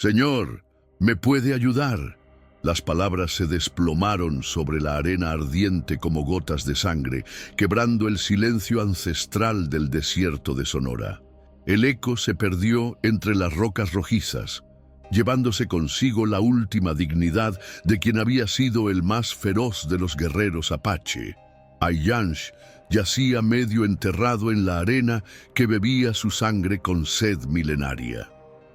«Señor, ¿me puede ayudar?». Las palabras se desplomaron sobre la arena ardiente como gotas de sangre, quebrando el silencio ancestral del desierto de Sonora. El eco se perdió entre las rocas rojizas, llevándose consigo la última dignidad de quien había sido el más feroz de los guerreros apache. Ayansh yacía medio enterrado en la arena que bebía su sangre con sed milenaria.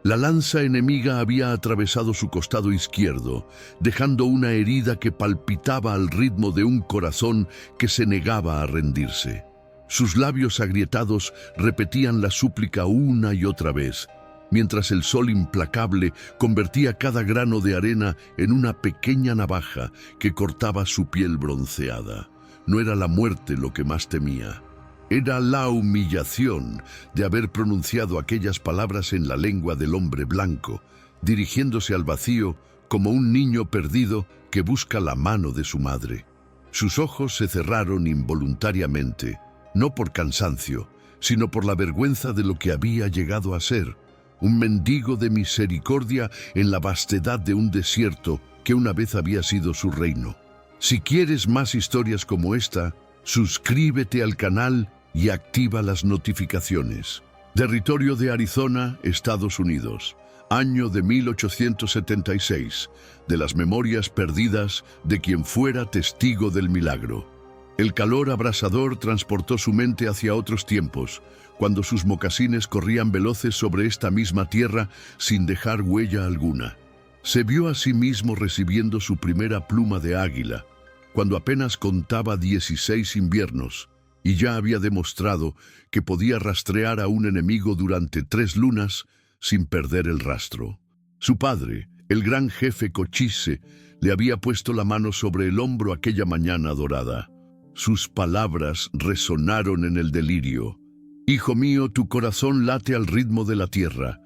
La lanza enemiga había atravesado su costado izquierdo, dejando una herida que palpitaba al ritmo de un corazón que se negaba a rendirse. Sus labios agrietados repetían la súplica una y otra vez, mientras el sol implacable convertía cada grano de arena en una pequeña navaja que cortaba su piel bronceada. No era la muerte lo que más temía. Era la humillación de haber pronunciado aquellas palabras en la lengua del hombre blanco, dirigiéndose al vacío como un niño perdido que busca la mano de su madre. Sus ojos se cerraron involuntariamente, no por cansancio, sino por la vergüenza de lo que había llegado a ser, un mendigo de misericordia en la vastedad de un desierto que una vez había sido su reino. Si quieres más historias como esta, suscríbete al canal y activa las notificaciones. Territorio de Arizona, Estados Unidos. Año de 1876. De las memorias perdidas de quien fuera testigo del milagro. El calor abrasador transportó su mente hacia otros tiempos, cuando sus mocasines corrían veloces sobre esta misma tierra sin dejar huella alguna. Se vio a sí mismo recibiendo su primera pluma de águila, cuando apenas contaba 16 inviernos, y ya había demostrado que podía rastrear a un enemigo durante 3 lunas sin perder el rastro. Su padre, el gran jefe Cochise, le había puesto la mano sobre el hombro aquella mañana dorada. Sus palabras resonaron en el delirio. «Hijo mío, tu corazón late al ritmo de la tierra.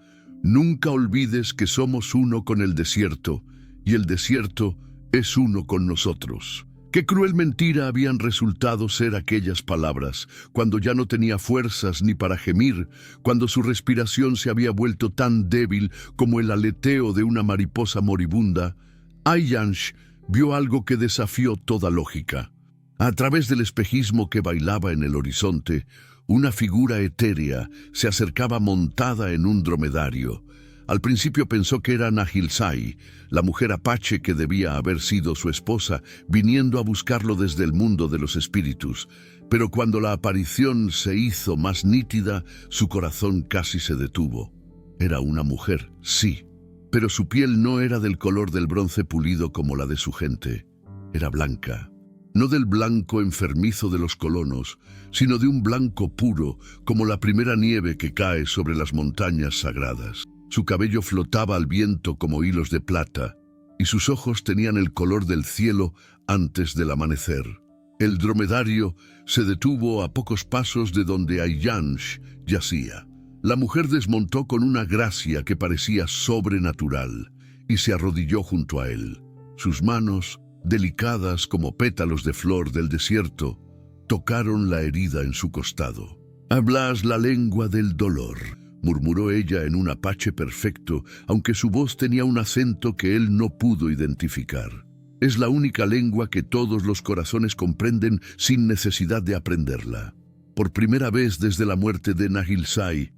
Nunca olvides que somos uno con el desierto, y el desierto es uno con nosotros». Qué cruel mentira habían resultado ser aquellas palabras, cuando ya no tenía fuerzas ni para gemir, cuando su respiración se había vuelto tan débil como el aleteo de una mariposa moribunda. Ayansh vio algo que desafió toda lógica. A través del espejismo que bailaba en el horizonte, una figura etérea se acercaba montada en un dromedario. Al principio pensó que era Nahilsai, la mujer apache que debía haber sido su esposa, viniendo a buscarlo desde el mundo de los espíritus. Pero cuando la aparición se hizo más nítida, su corazón casi se detuvo. Era una mujer, sí, pero su piel no era del color del bronce pulido como la de su gente. Era blanca. No del blanco enfermizo de los colonos, sino de un blanco puro, como la primera nieve que cae sobre las montañas sagradas. Su cabello flotaba al viento como hilos de plata, y sus ojos tenían el color del cielo antes del amanecer. El dromedario se detuvo a pocos pasos de donde Ayansh yacía. La mujer desmontó con una gracia que parecía sobrenatural, y se arrodilló junto a él. Sus manos, delicadas como pétalos de flor del desierto, tocaron la herida en su costado. «Hablas la lengua del dolor», murmuró ella en un apache perfecto, aunque su voz tenía un acento que él no pudo identificar. Es la única lengua que todos los corazones comprenden sin necesidad de aprenderla. Por primera vez desde la muerte de Nahilsai,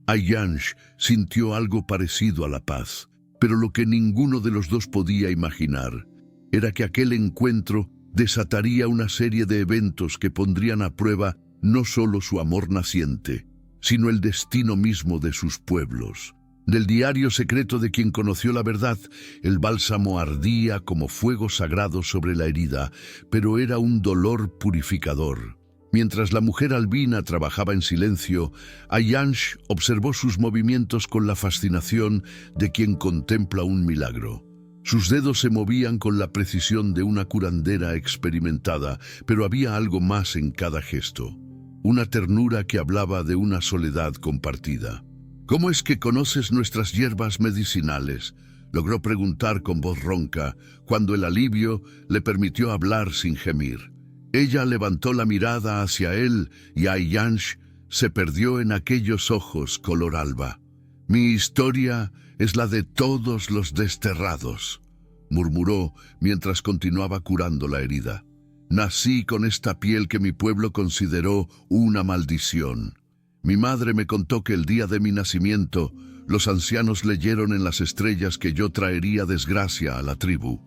Ayansh sintió algo parecido a la paz, pero lo que ninguno de los dos podía imaginar era que aquel encuentro desataría una serie de eventos que pondrían a prueba no solo su amor naciente, sino el destino mismo de sus pueblos. Del diario secreto de quien conoció la verdad, el bálsamo ardía como fuego sagrado sobre la herida, pero era un dolor purificador. Mientras la mujer albina trabajaba en silencio, Ayansh observó sus movimientos con la fascinación de quien contempla un milagro. Sus dedos se movían con la precisión de una curandera experimentada, pero había algo más en cada gesto. Una ternura que hablaba de una soledad compartida. «¿Cómo es que conoces nuestras hierbas medicinales?», logró preguntar con voz ronca, cuando el alivio le permitió hablar sin gemir. Ella levantó la mirada hacia él y Ayansh se perdió en aquellos ojos color alba. Mi historia es la de todos los desterrados, murmuró mientras continuaba curando la herida. Nací con esta piel que mi pueblo consideró una maldición. Mi madre me contó que el día de mi nacimiento, los ancianos leyeron en las estrellas que yo traería desgracia a la tribu.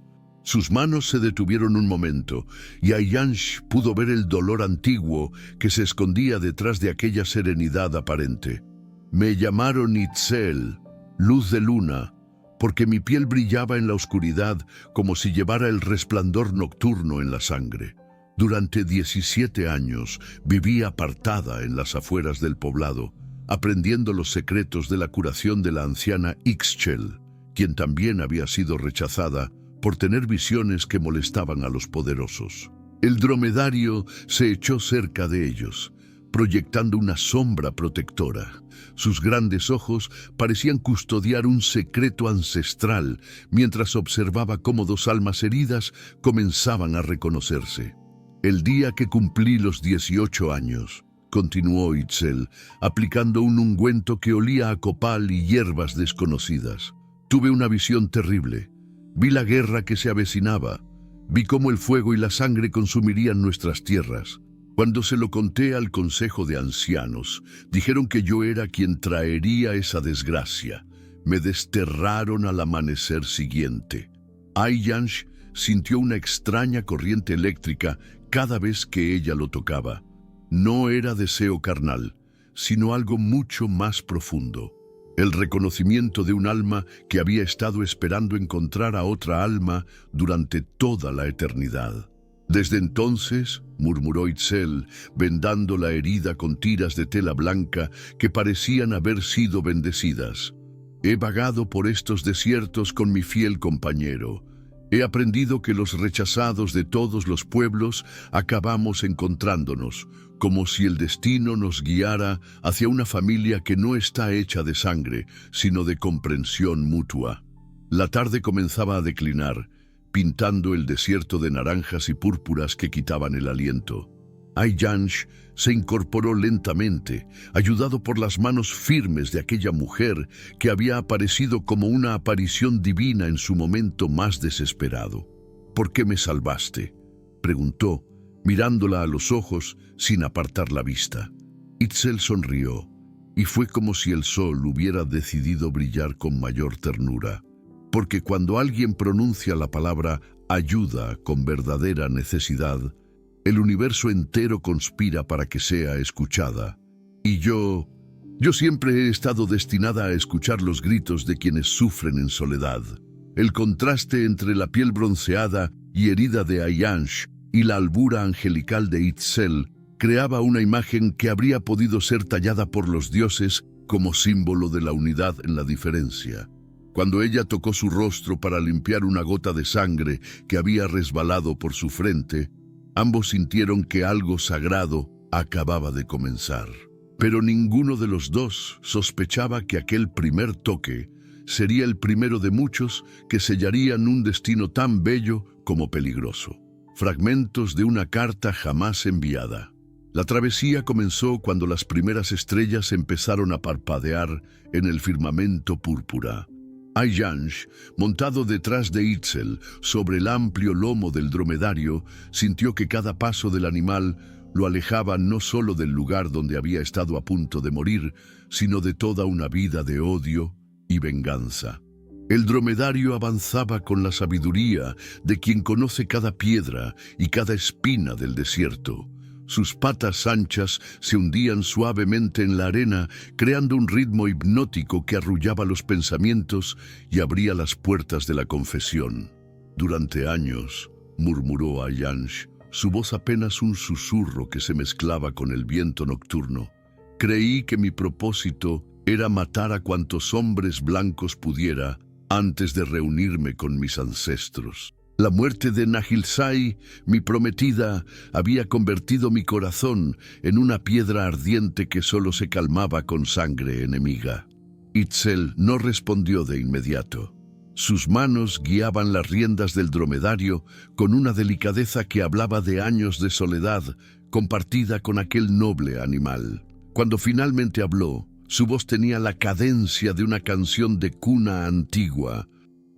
Sus manos se detuvieron un momento, y Ayansh pudo ver el dolor antiguo que se escondía detrás de aquella serenidad aparente. Me llamaron Itzel, luz de luna, porque mi piel brillaba en la oscuridad como si llevara el resplandor nocturno en la sangre. Durante 17 años viví apartada en las afueras del poblado, aprendiendo los secretos de la curación de la anciana Ixchel, quien también había sido rechazada por tener visiones que molestaban a los poderosos. El dromedario se echó cerca de ellos, proyectando una sombra protectora. Sus grandes ojos parecían custodiar un secreto ancestral, mientras observaba cómo dos almas heridas comenzaban a reconocerse. El día que cumplí los 18 años, continuó Itzel, aplicando un ungüento que olía a copal y hierbas desconocidas. Tuve una visión terrible. Vi la guerra que se avecinaba. Vi cómo el fuego y la sangre consumirían nuestras tierras. Cuando se lo conté al consejo de ancianos, dijeron que yo era quien traería esa desgracia. Me desterraron al amanecer siguiente. Ayansh sintió una extraña corriente eléctrica cada vez que ella lo tocaba. No era deseo carnal, sino algo mucho más profundo. El reconocimiento de un alma que había estado esperando encontrar a otra alma durante toda la eternidad. Desde entonces, murmuró Itzel, vendando la herida con tiras de tela blanca que parecían haber sido bendecidas. He vagado por estos desiertos con mi fiel compañero. He aprendido que los rechazados de todos los pueblos acabamos encontrándonos, como si el destino nos guiara hacia una familia que no está hecha de sangre, sino de comprensión mutua. La tarde comenzaba a declinar, pintando el desierto de naranjas y púrpuras que quitaban el aliento. Ayansh se incorporó lentamente, ayudado por las manos firmes de aquella mujer que había aparecido como una aparición divina en su momento más desesperado. ¿Por qué me salvaste?, preguntó, mirándola a los ojos sin apartar la vista. Itzel sonrió, y fue como si el sol hubiera decidido brillar con mayor ternura. Porque cuando alguien pronuncia la palabra ayuda con verdadera necesidad, el universo entero conspira para que sea escuchada. Y yo siempre he estado destinada a escuchar los gritos de quienes sufren en soledad. El contraste entre la piel bronceada y herida de Ayansh y la albura angelical de Itzel creaba una imagen que habría podido ser tallada por los dioses como símbolo de la unidad en la diferencia. Cuando ella tocó su rostro para limpiar una gota de sangre que había resbalado por su frente, ambos sintieron que algo sagrado acababa de comenzar. Pero ninguno de los dos sospechaba que aquel primer toque sería el primero de muchos que sellarían un destino tan bello como peligroso. Fragmentos de una carta jamás enviada. La travesía comenzó cuando las primeras estrellas empezaron a parpadear en el firmamento púrpura. Ayansh, montado detrás de Itzel, sobre el amplio lomo del dromedario, sintió que cada paso del animal lo alejaba no solo del lugar donde había estado a punto de morir, sino de toda una vida de odio y venganza. El dromedario avanzaba con la sabiduría de quien conoce cada piedra y cada espina del desierto. Sus patas anchas se hundían suavemente en la arena, creando un ritmo hipnótico que arrullaba los pensamientos y abría las puertas de la confesión. Durante años, murmuró Ayansh, su voz apenas un susurro que se mezclaba con el viento nocturno. Creí que mi propósito era matar a cuantos hombres blancos pudiera antes de reunirme con mis ancestros. La muerte de Nahilzai, mi prometida, había convertido mi corazón en una piedra ardiente que solo se calmaba con sangre enemiga. Itzel no respondió de inmediato. Sus manos guiaban las riendas del dromedario con una delicadeza que hablaba de años de soledad compartida con aquel noble animal. Cuando finalmente habló, Su voz tenía la cadencia de una canción de cuna antigua.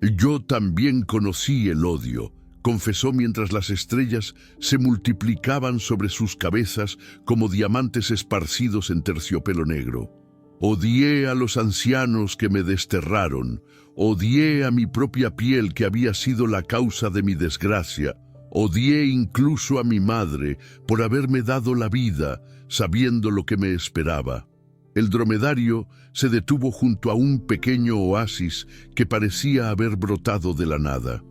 «Yo también conocí el odio», confesó mientras las estrellas se multiplicaban sobre sus cabezas como diamantes esparcidos en terciopelo negro. «Odié a los ancianos que me desterraron, odié a mi propia piel que había sido la causa de mi desgracia, odié incluso a mi madre por haberme dado la vida sabiendo lo que me esperaba». El dromedario se detuvo junto a un pequeño oasis que parecía haber brotado de la nada.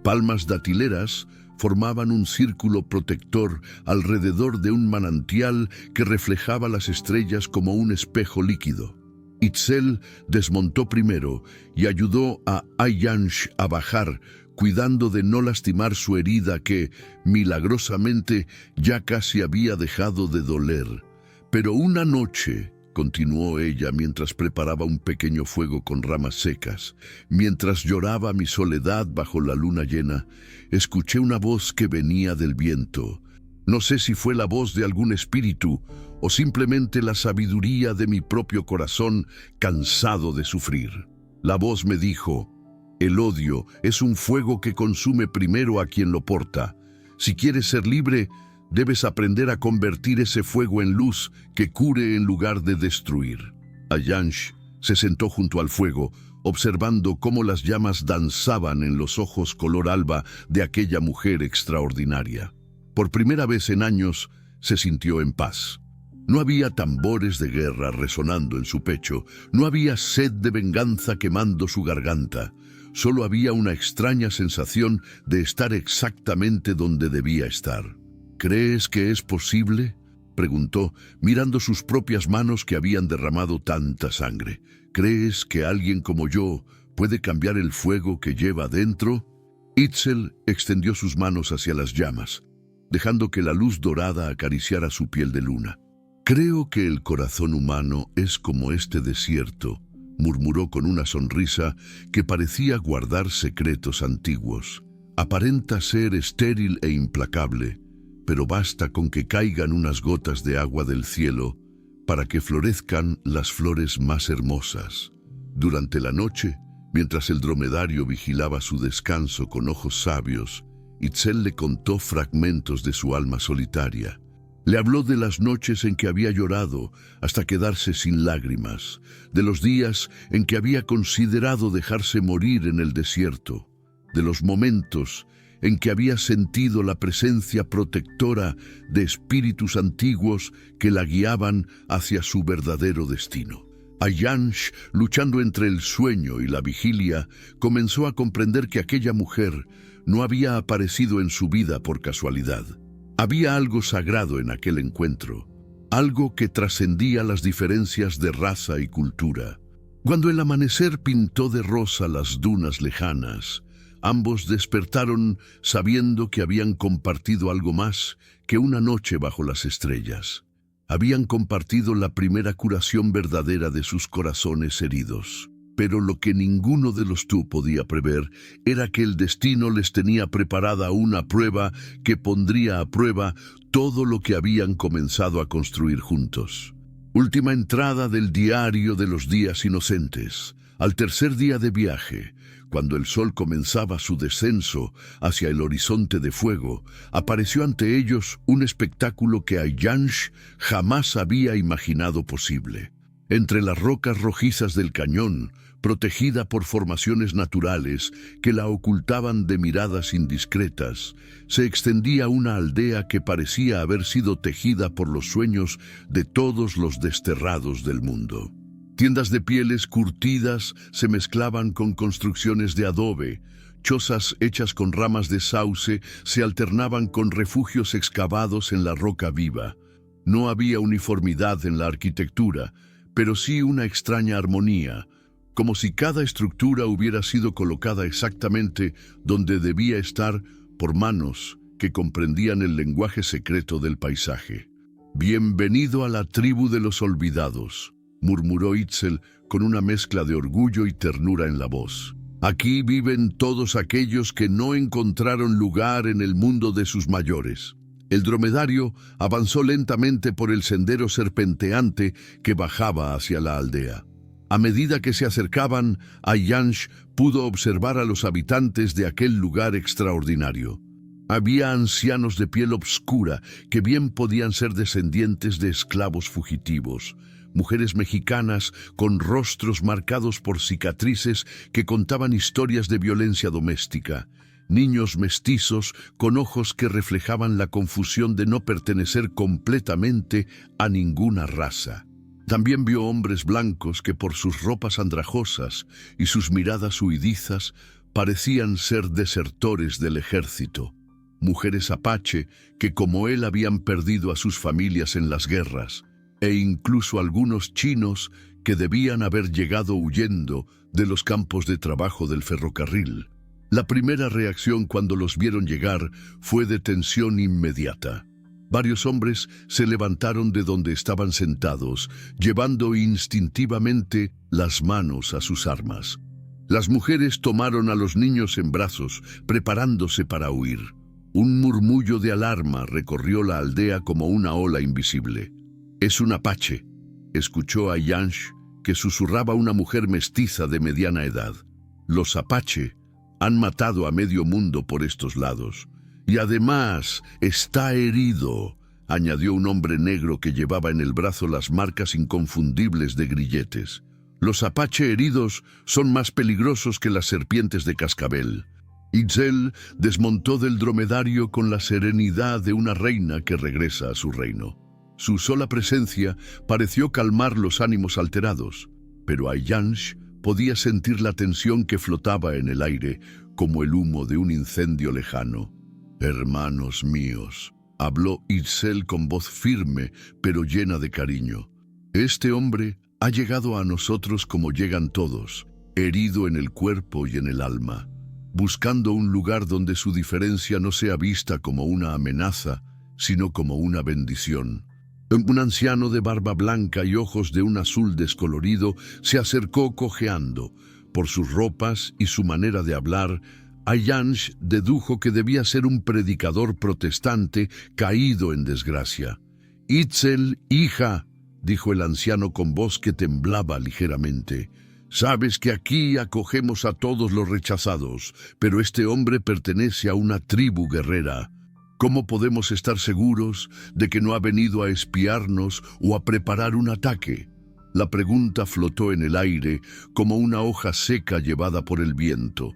Palmas datileras formaban un círculo protector alrededor de un manantial que reflejaba las estrellas como un espejo líquido. Itzel desmontó primero y ayudó a Ayansh a bajar, cuidando de no lastimar su herida que, milagrosamente, ya casi había dejado de doler. Pero una noche, continuó ella mientras preparaba un pequeño fuego con ramas secas, mientras lloraba mi soledad bajo la luna llena, escuché una voz que venía del viento. No sé si fue la voz de algún espíritu o simplemente la sabiduría de mi propio corazón cansado de sufrir. La voz me dijo: «El odio es un fuego que consume primero a quien lo porta. Si quieres ser libre, debes aprender a convertir ese fuego en luz que cure en lugar de destruir». Ayansh se sentó junto al fuego, observando cómo las llamas danzaban en los ojos color alba de aquella mujer extraordinaria. Por primera vez en años, se sintió en paz. No había tambores de guerra resonando en su pecho, no había sed de venganza quemando su garganta. Solo había una extraña sensación de estar exactamente donde debía estar. «¿Crees que es posible?», preguntó, mirando sus propias manos que habían derramado tanta sangre. «¿Crees que alguien como yo puede cambiar el fuego que lleva dentro?» Itzel extendió sus manos hacia las llamas, dejando que la luz dorada acariciara su piel de luna. «Creo que el corazón humano es como este desierto», murmuró con una sonrisa que parecía guardar secretos antiguos. «Aparenta ser estéril e implacable, pero basta con que caigan unas gotas de agua del cielo para que florezcan las flores más hermosas». Durante la noche, mientras el dromedario vigilaba su descanso con ojos sabios, Itzel le contó fragmentos de su alma solitaria. Le habló de las noches en que había llorado hasta quedarse sin lágrimas, de los días en que había considerado dejarse morir en el desierto, de los momentos en que había sentido la presencia protectora de espíritus antiguos que la guiaban hacia su verdadero destino. Ayansh, luchando entre el sueño y la vigilia, comenzó a comprender que aquella mujer no había aparecido en su vida por casualidad. Había algo sagrado en aquel encuentro, algo que trascendía las diferencias de raza y cultura. Cuando el amanecer pintó de rosa las dunas lejanas, ambos despertaron sabiendo que habían compartido algo más que una noche bajo las estrellas. Habían compartido la primera curación verdadera de sus corazones heridos. Pero lo que ninguno de los dos podía prever era que el destino les tenía preparada una prueba que pondría a prueba todo lo que habían comenzado a construir juntos. Última entrada del diario de los días inocentes. Al tercer día de viaje, cuando el sol comenzaba su descenso hacia el horizonte de fuego, apareció ante ellos un espectáculo que Ayansh jamás había imaginado posible. Entre las rocas rojizas del cañón, protegida por formaciones naturales que la ocultaban de miradas indiscretas, se extendía una aldea que parecía haber sido tejida por los sueños de todos los desterrados del mundo. Tiendas de pieles curtidas se mezclaban con construcciones de adobe, chozas hechas con ramas de sauce se alternaban con refugios excavados en la roca viva. No había uniformidad en la arquitectura, pero sí una extraña armonía, como si cada estructura hubiera sido colocada exactamente donde debía estar por manos que comprendían el lenguaje secreto del paisaje. «Bienvenido a la tribu de los olvidados», murmuró Itzel con una mezcla de orgullo y ternura en la voz. «Aquí viven todos aquellos que no encontraron lugar en el mundo de sus mayores». El dromedario avanzó lentamente por el sendero serpenteante que bajaba hacia la aldea. A medida que se acercaban, Ayansh pudo observar a los habitantes de aquel lugar extraordinario. Había ancianos de piel obscura que bien podían ser descendientes de esclavos fugitivos, mujeres mexicanas con rostros marcados por cicatrices que contaban historias de violencia doméstica, niños mestizos con ojos que reflejaban la confusión de no pertenecer completamente a ninguna raza. También vio hombres blancos que por sus ropas andrajosas y sus miradas huidizas parecían ser desertores del ejército. Mujeres apache que como él habían perdido a sus familias en las guerras, e incluso algunos chinos que debían haber llegado huyendo de los campos de trabajo del ferrocarril. La primera reacción cuando los vieron llegar fue de tensión inmediata. Varios hombres se levantaron de donde estaban sentados, llevando instintivamente las manos a sus armas. Las mujeres tomaron a los niños en brazos, preparándose para huir. Un murmullo de alarma recorrió la aldea como una ola invisible. «Es un apache», escuchó a Ayansh, que susurraba una mujer mestiza de mediana edad. «Los apache han matado a medio mundo por estos lados. Y además está herido», añadió un hombre negro que llevaba en el brazo las marcas inconfundibles de grilletes. «Los apache heridos son más peligrosos que las serpientes de cascabel». Itzel desmontó del dromedario con la serenidad de una reina que regresa a su reino. Su sola presencia pareció calmar los ánimos alterados, pero Ayansh podía sentir la tensión que flotaba en el aire como el humo de un incendio lejano. «Hermanos míos», habló Itzel con voz firme pero llena de cariño. «Este hombre ha llegado a nosotros como llegan todos, herido en el cuerpo y en el alma, buscando un lugar donde su diferencia no sea vista como una amenaza, sino como una bendición». Un anciano de barba blanca y ojos de un azul descolorido se acercó cojeando. Por sus ropas y su manera de hablar, Ayansh dedujo que debía ser un predicador protestante caído en desgracia. «Itzel, hija», dijo el anciano con voz que temblaba ligeramente, «sabes que aquí acogemos a todos los rechazados, pero este hombre pertenece a una tribu guerrera. ¿Cómo podemos estar seguros de que no ha venido a espiarnos o a preparar un ataque?» La pregunta flotó en el aire como una hoja seca llevada por el viento.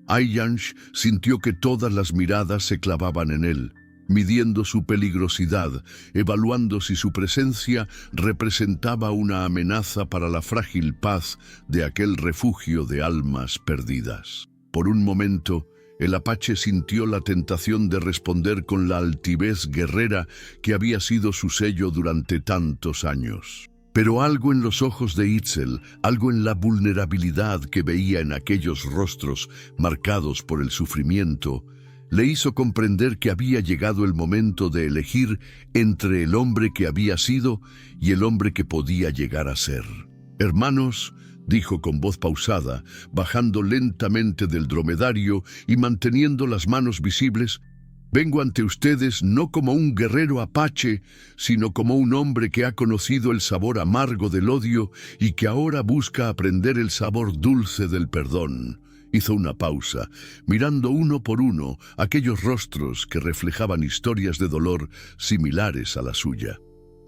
Ayansh sintió que todas las miradas se clavaban en él, midiendo su peligrosidad, evaluando si su presencia representaba una amenaza para la frágil paz de aquel refugio de almas perdidas. Por un momento, el apache sintió la tentación de responder con la altivez guerrera que había sido su sello durante tantos años. Pero algo en los ojos de Itzel, algo en la vulnerabilidad que veía en aquellos rostros marcados por el sufrimiento, le hizo comprender que había llegado el momento de elegir entre el hombre que había sido y el hombre que podía llegar a ser. «Hermanos», dijo con voz pausada, bajando lentamente del dromedario y manteniendo las manos visibles, «vengo ante ustedes no como un guerrero apache, sino como un hombre que ha conocido el sabor amargo del odio y que ahora busca aprender el sabor dulce del perdón». Hizo una pausa, mirando uno por uno aquellos rostros que reflejaban historias de dolor similares a la suya.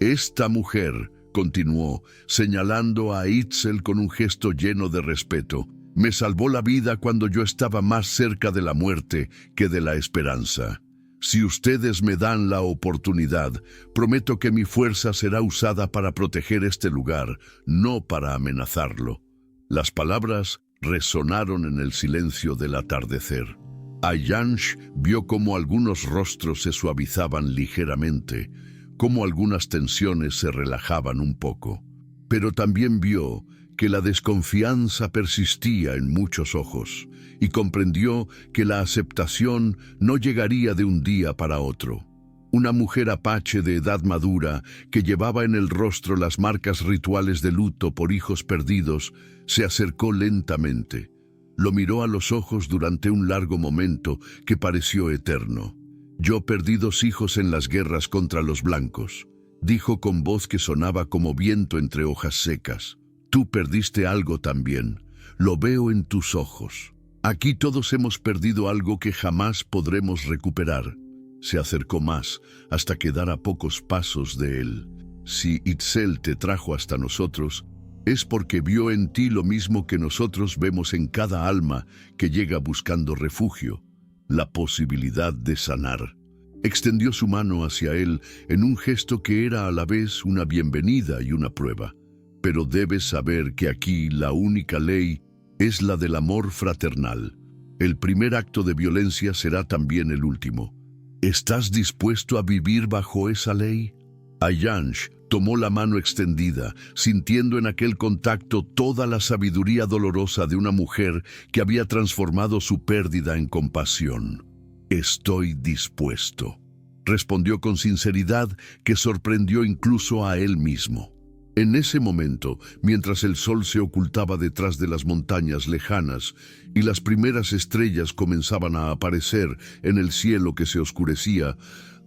«Esta mujer», continuó, señalando a Itzel con un gesto lleno de respeto, «me salvó la vida cuando yo estaba más cerca de la muerte que de la esperanza. Si ustedes me dan la oportunidad, prometo que mi fuerza será usada para proteger este lugar, no para amenazarlo». Las palabras resonaron en el silencio del atardecer. Ayansh vio cómo algunos rostros se suavizaban ligeramente, cómo algunas tensiones se relajaban un poco. Pero también vio que la desconfianza persistía en muchos ojos y comprendió que la aceptación no llegaría de un día para otro. Una mujer apache de edad madura, que llevaba en el rostro las marcas rituales de luto por hijos perdidos, se acercó lentamente. Lo miró a los ojos durante un largo momento que pareció eterno. Yo perdí 2 hijos en las guerras contra los blancos, dijo con voz que sonaba como viento entre hojas secas. Tú perdiste algo también, lo veo en tus ojos. Aquí todos hemos perdido algo que jamás podremos recuperar. Se acercó más, hasta quedar a pocos pasos de él. Si Itzel te trajo hasta nosotros, es porque vio en ti lo mismo que nosotros vemos en cada alma que llega buscando refugio, la posibilidad de sanar. Extendió su mano hacia él en un gesto que era a la vez una bienvenida y una prueba. Pero debes saber que aquí la única ley es la del amor fraternal. El primer acto de violencia será también el último. ¿Estás dispuesto a vivir bajo esa ley? Ayanch tomó la mano extendida, sintiendo en aquel contacto toda la sabiduría dolorosa de una mujer que había transformado su pérdida en compasión. Estoy dispuesto, respondió con sinceridad que sorprendió incluso a él mismo. En ese momento, mientras el sol se ocultaba detrás de las montañas lejanas y las primeras estrellas comenzaban a aparecer en el cielo que se oscurecía,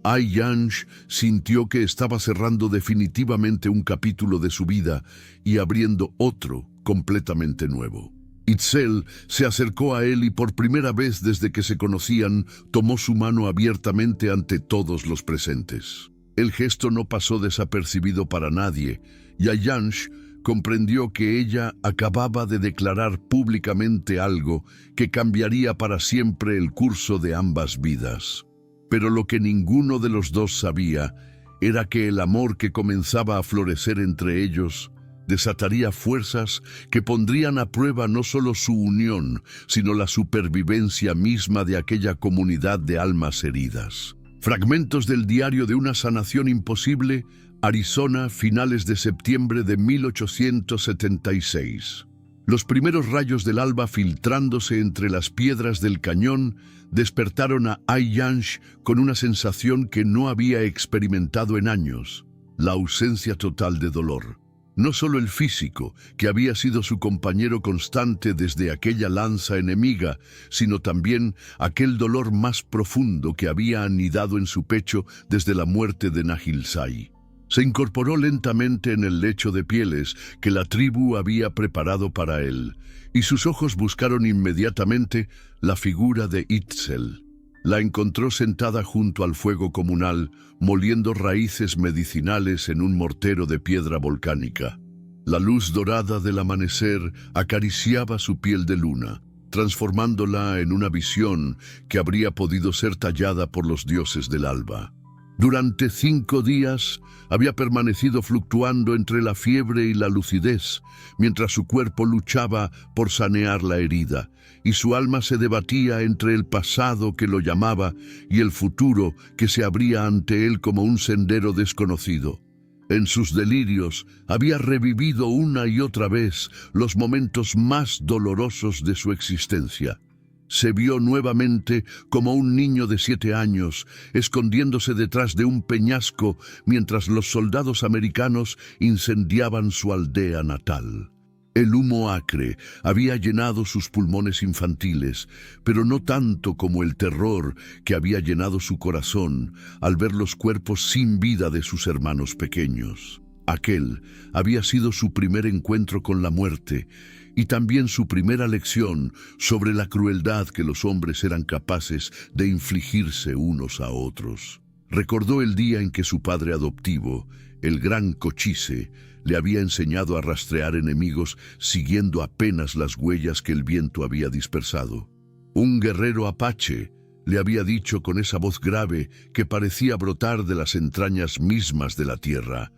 Ayanch sintió que estaba cerrando definitivamente un capítulo de su vida y abriendo otro completamente nuevo. Itzel se acercó a él y por primera vez desde que se conocían, tomó su mano abiertamente ante todos los presentes. El gesto no pasó desapercibido para nadie, y Ayanch comprendió que ella acababa de declarar públicamente algo que cambiaría para siempre el curso de ambas vidas. Pero lo que ninguno de los dos sabía era que el amor que comenzaba a florecer entre ellos desataría fuerzas que pondrían a prueba no solo su unión, sino la supervivencia misma de aquella comunidad de almas heridas. Fragmentos del diario de una sanación imposible, Arizona, finales de septiembre de 1876. Los primeros rayos del alba filtrándose entre las piedras del cañón despertaron a Ayanch con una sensación que no había experimentado en años, la ausencia total de dolor. No solo el físico, que había sido su compañero constante desde aquella lanza enemiga, sino también aquel dolor más profundo que había anidado en su pecho desde la muerte de Nahilsai. Se incorporó lentamente en el lecho de pieles que la tribu había preparado para él, y sus ojos buscaron inmediatamente la figura de Itzel. La encontró sentada junto al fuego comunal, moliendo raíces medicinales en un mortero de piedra volcánica. La luz dorada del amanecer acariciaba su piel de luna, transformándola en una visión que habría podido ser tallada por los dioses del alba. Durante 5 días había permanecido fluctuando entre la fiebre y la lucidez, mientras su cuerpo luchaba por sanear la herida, y su alma se debatía entre el pasado que lo llamaba y el futuro que se abría ante él como un sendero desconocido. En sus delirios había revivido una y otra vez los momentos más dolorosos de su existencia. Se vio nuevamente como un niño de 7 años, escondiéndose detrás de un peñasco mientras los soldados americanos incendiaban su aldea natal. El humo acre había llenado sus pulmones infantiles, pero no tanto como el terror que había llenado su corazón al ver los cuerpos sin vida de sus hermanos pequeños. Aquel había sido su primer encuentro con la muerte, y también su primera lección sobre la crueldad que los hombres eran capaces de infligirse unos a otros. Recordó el día en que su padre adoptivo, el gran Cochise, le había enseñado a rastrear enemigos siguiendo apenas las huellas que el viento había dispersado. Un guerrero apache le había dicho con esa voz grave que parecía brotar de las entrañas mismas de la tierra: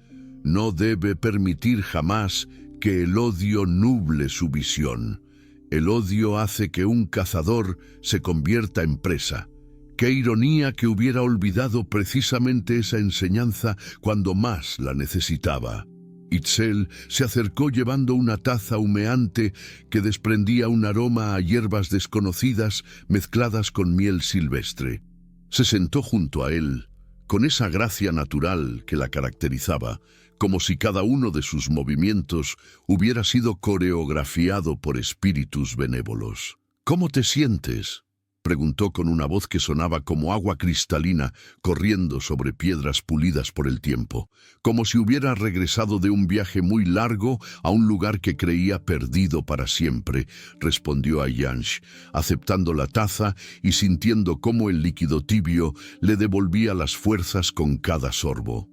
no debe permitir jamás que el odio nuble su visión. El odio hace que un cazador se convierta en presa. Qué ironía que hubiera olvidado precisamente esa enseñanza cuando más la necesitaba. Itzel se acercó llevando una taza humeante que desprendía un aroma a hierbas desconocidas mezcladas con miel silvestre. Se sentó junto a él, con esa gracia natural que la caracterizaba, como si cada uno de sus movimientos hubiera sido coreografiado por espíritus benévolos. ¿Cómo te sientes?, preguntó con una voz que sonaba como agua cristalina corriendo sobre piedras pulidas por el tiempo, como si hubiera regresado de un viaje muy largo a un lugar que creía perdido para siempre, respondió Ayansh, aceptando la taza y sintiendo cómo el líquido tibio le devolvía las fuerzas con cada sorbo.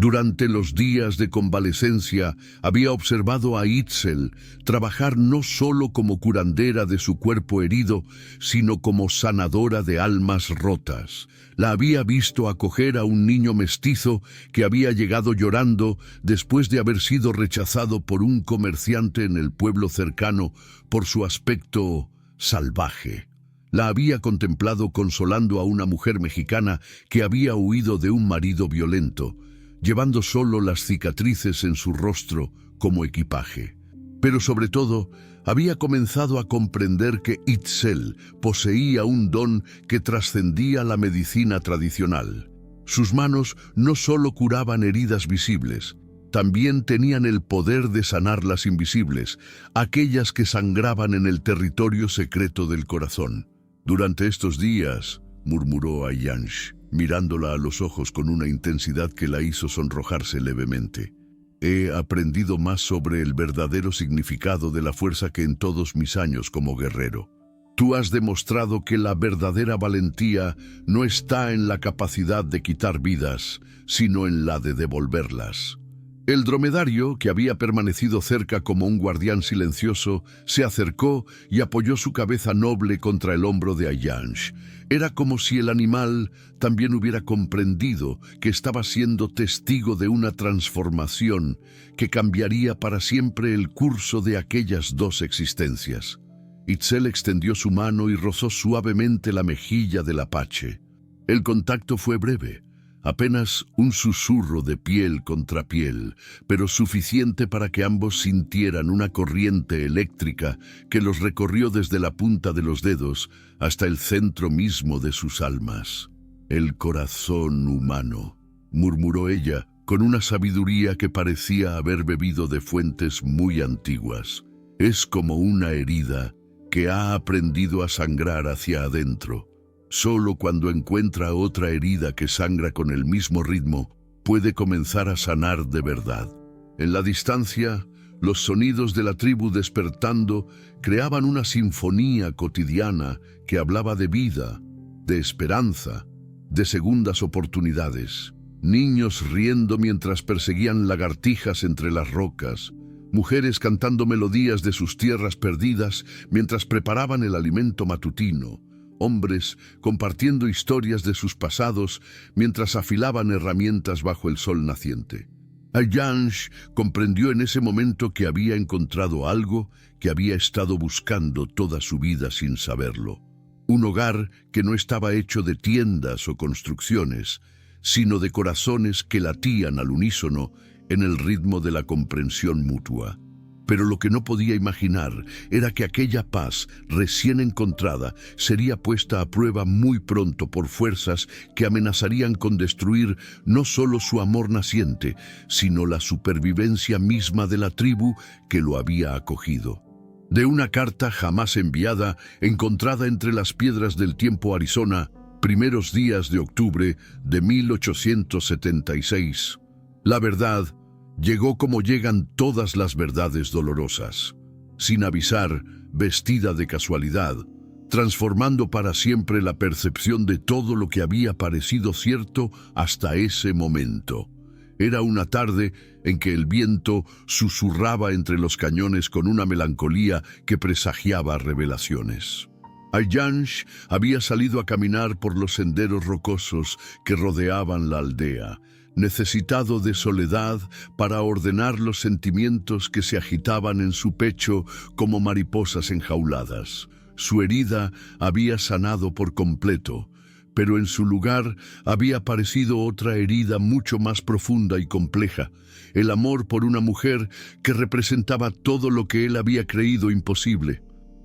Durante los días de convalecencia había observado a Itzel trabajar no solo como curandera de su cuerpo herido, sino como sanadora de almas rotas. La había visto acoger a un niño mestizo que había llegado llorando después de haber sido rechazado por un comerciante en el pueblo cercano por su aspecto salvaje. La había contemplado consolando a una mujer mexicana que había huido de un marido violento, llevando solo las cicatrices en su rostro como equipaje. Pero sobre todo, había comenzado a comprender que Itzel poseía un don que trascendía la medicina tradicional. Sus manos no solo curaban heridas visibles, también tenían el poder de sanar las invisibles, aquellas que sangraban en el territorio secreto del corazón. Durante estos días, murmuró Ayansh, mirándola a los ojos con una intensidad que la hizo sonrojarse levemente. He aprendido más sobre el verdadero significado de la fuerza que en todos mis años como guerrero. Tú has demostrado que la verdadera valentía no está en la capacidad de quitar vidas, sino en la de devolverlas. El dromedario, que había permanecido cerca como un guardián silencioso, se acercó y apoyó su cabeza noble contra el hombro de Ayansh. Era como si el animal también hubiera comprendido que estaba siendo testigo de una transformación que cambiaría para siempre el curso de aquellas dos existencias. Itzel extendió su mano y rozó suavemente la mejilla del apache. El contacto fue breve. Apenas un susurro de piel contra piel, pero suficiente para que ambos sintieran una corriente eléctrica que los recorrió desde la punta de los dedos hasta el centro mismo de sus almas. El corazón humano, murmuró ella, con una sabiduría que parecía haber bebido de fuentes muy antiguas. Es como una herida que ha aprendido a sangrar hacia adentro. Solo cuando encuentra otra herida que sangra con el mismo ritmo, puede comenzar a sanar de verdad. En la distancia, los sonidos de la tribu despertando creaban una sinfonía cotidiana que hablaba de vida, de esperanza, de segundas oportunidades. Niños riendo mientras perseguían lagartijas entre las rocas, mujeres cantando melodías de sus tierras perdidas mientras preparaban el alimento matutino, hombres compartiendo historias de sus pasados mientras afilaban herramientas bajo el sol naciente. Ayansh comprendió en ese momento que había encontrado algo que había estado buscando toda su vida sin saberlo. Un hogar que no estaba hecho de tiendas o construcciones, sino de corazones que latían al unísono en el ritmo de la comprensión mutua. Pero lo que no podía imaginar era que aquella paz recién encontrada sería puesta a prueba muy pronto por fuerzas que amenazarían con destruir no solo su amor naciente, sino la supervivencia misma de la tribu que lo había acogido. De una carta jamás enviada, encontrada entre las piedras del tiempo Arizona, primeros días de octubre de 1876. La verdad llegó como llegan todas las verdades dolorosas, sin avisar, vestida de casualidad, transformando para siempre la percepción de todo lo que había parecido cierto hasta ese momento. Era una tarde en que el viento susurraba entre los cañones con una melancolía que presagiaba revelaciones. Ayansh había salido a caminar por los senderos rocosos que rodeaban la aldea, necesitado de soledad para ordenar los sentimientos que se agitaban en su pecho como mariposas enjauladas. Su herida había sanado por completo, pero en su lugar había aparecido otra herida mucho más profunda y compleja, el amor por una mujer que representaba todo lo que él había creído imposible.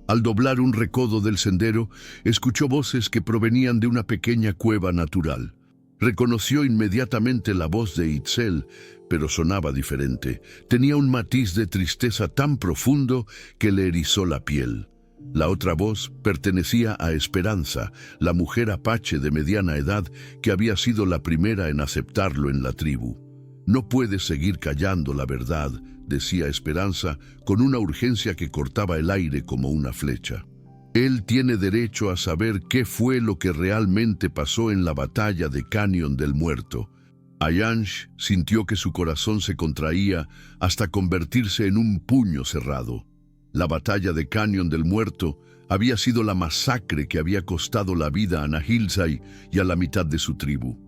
Al doblar un recodo del sendero, escuchó voces que provenían de una pequeña cueva natural. Reconoció inmediatamente la voz de Itzel, pero sonaba diferente. Tenía un matiz de tristeza tan profundo que le erizó la piel. La otra voz pertenecía a Esperanza, la mujer apache de mediana edad que había sido la primera en aceptarlo en la tribu. «No puedes seguir callando la verdad», decía Esperanza con una urgencia que cortaba el aire como una flecha. «Él tiene derecho a saber qué fue lo que realmente pasó en la batalla de Cañón del Muerto». Ayansh sintió que su corazón se contraía hasta convertirse en un puño cerrado. La batalla de Cañón del Muerto había sido la masacre que había costado la vida a Nahilzai y a la mitad de su tribu.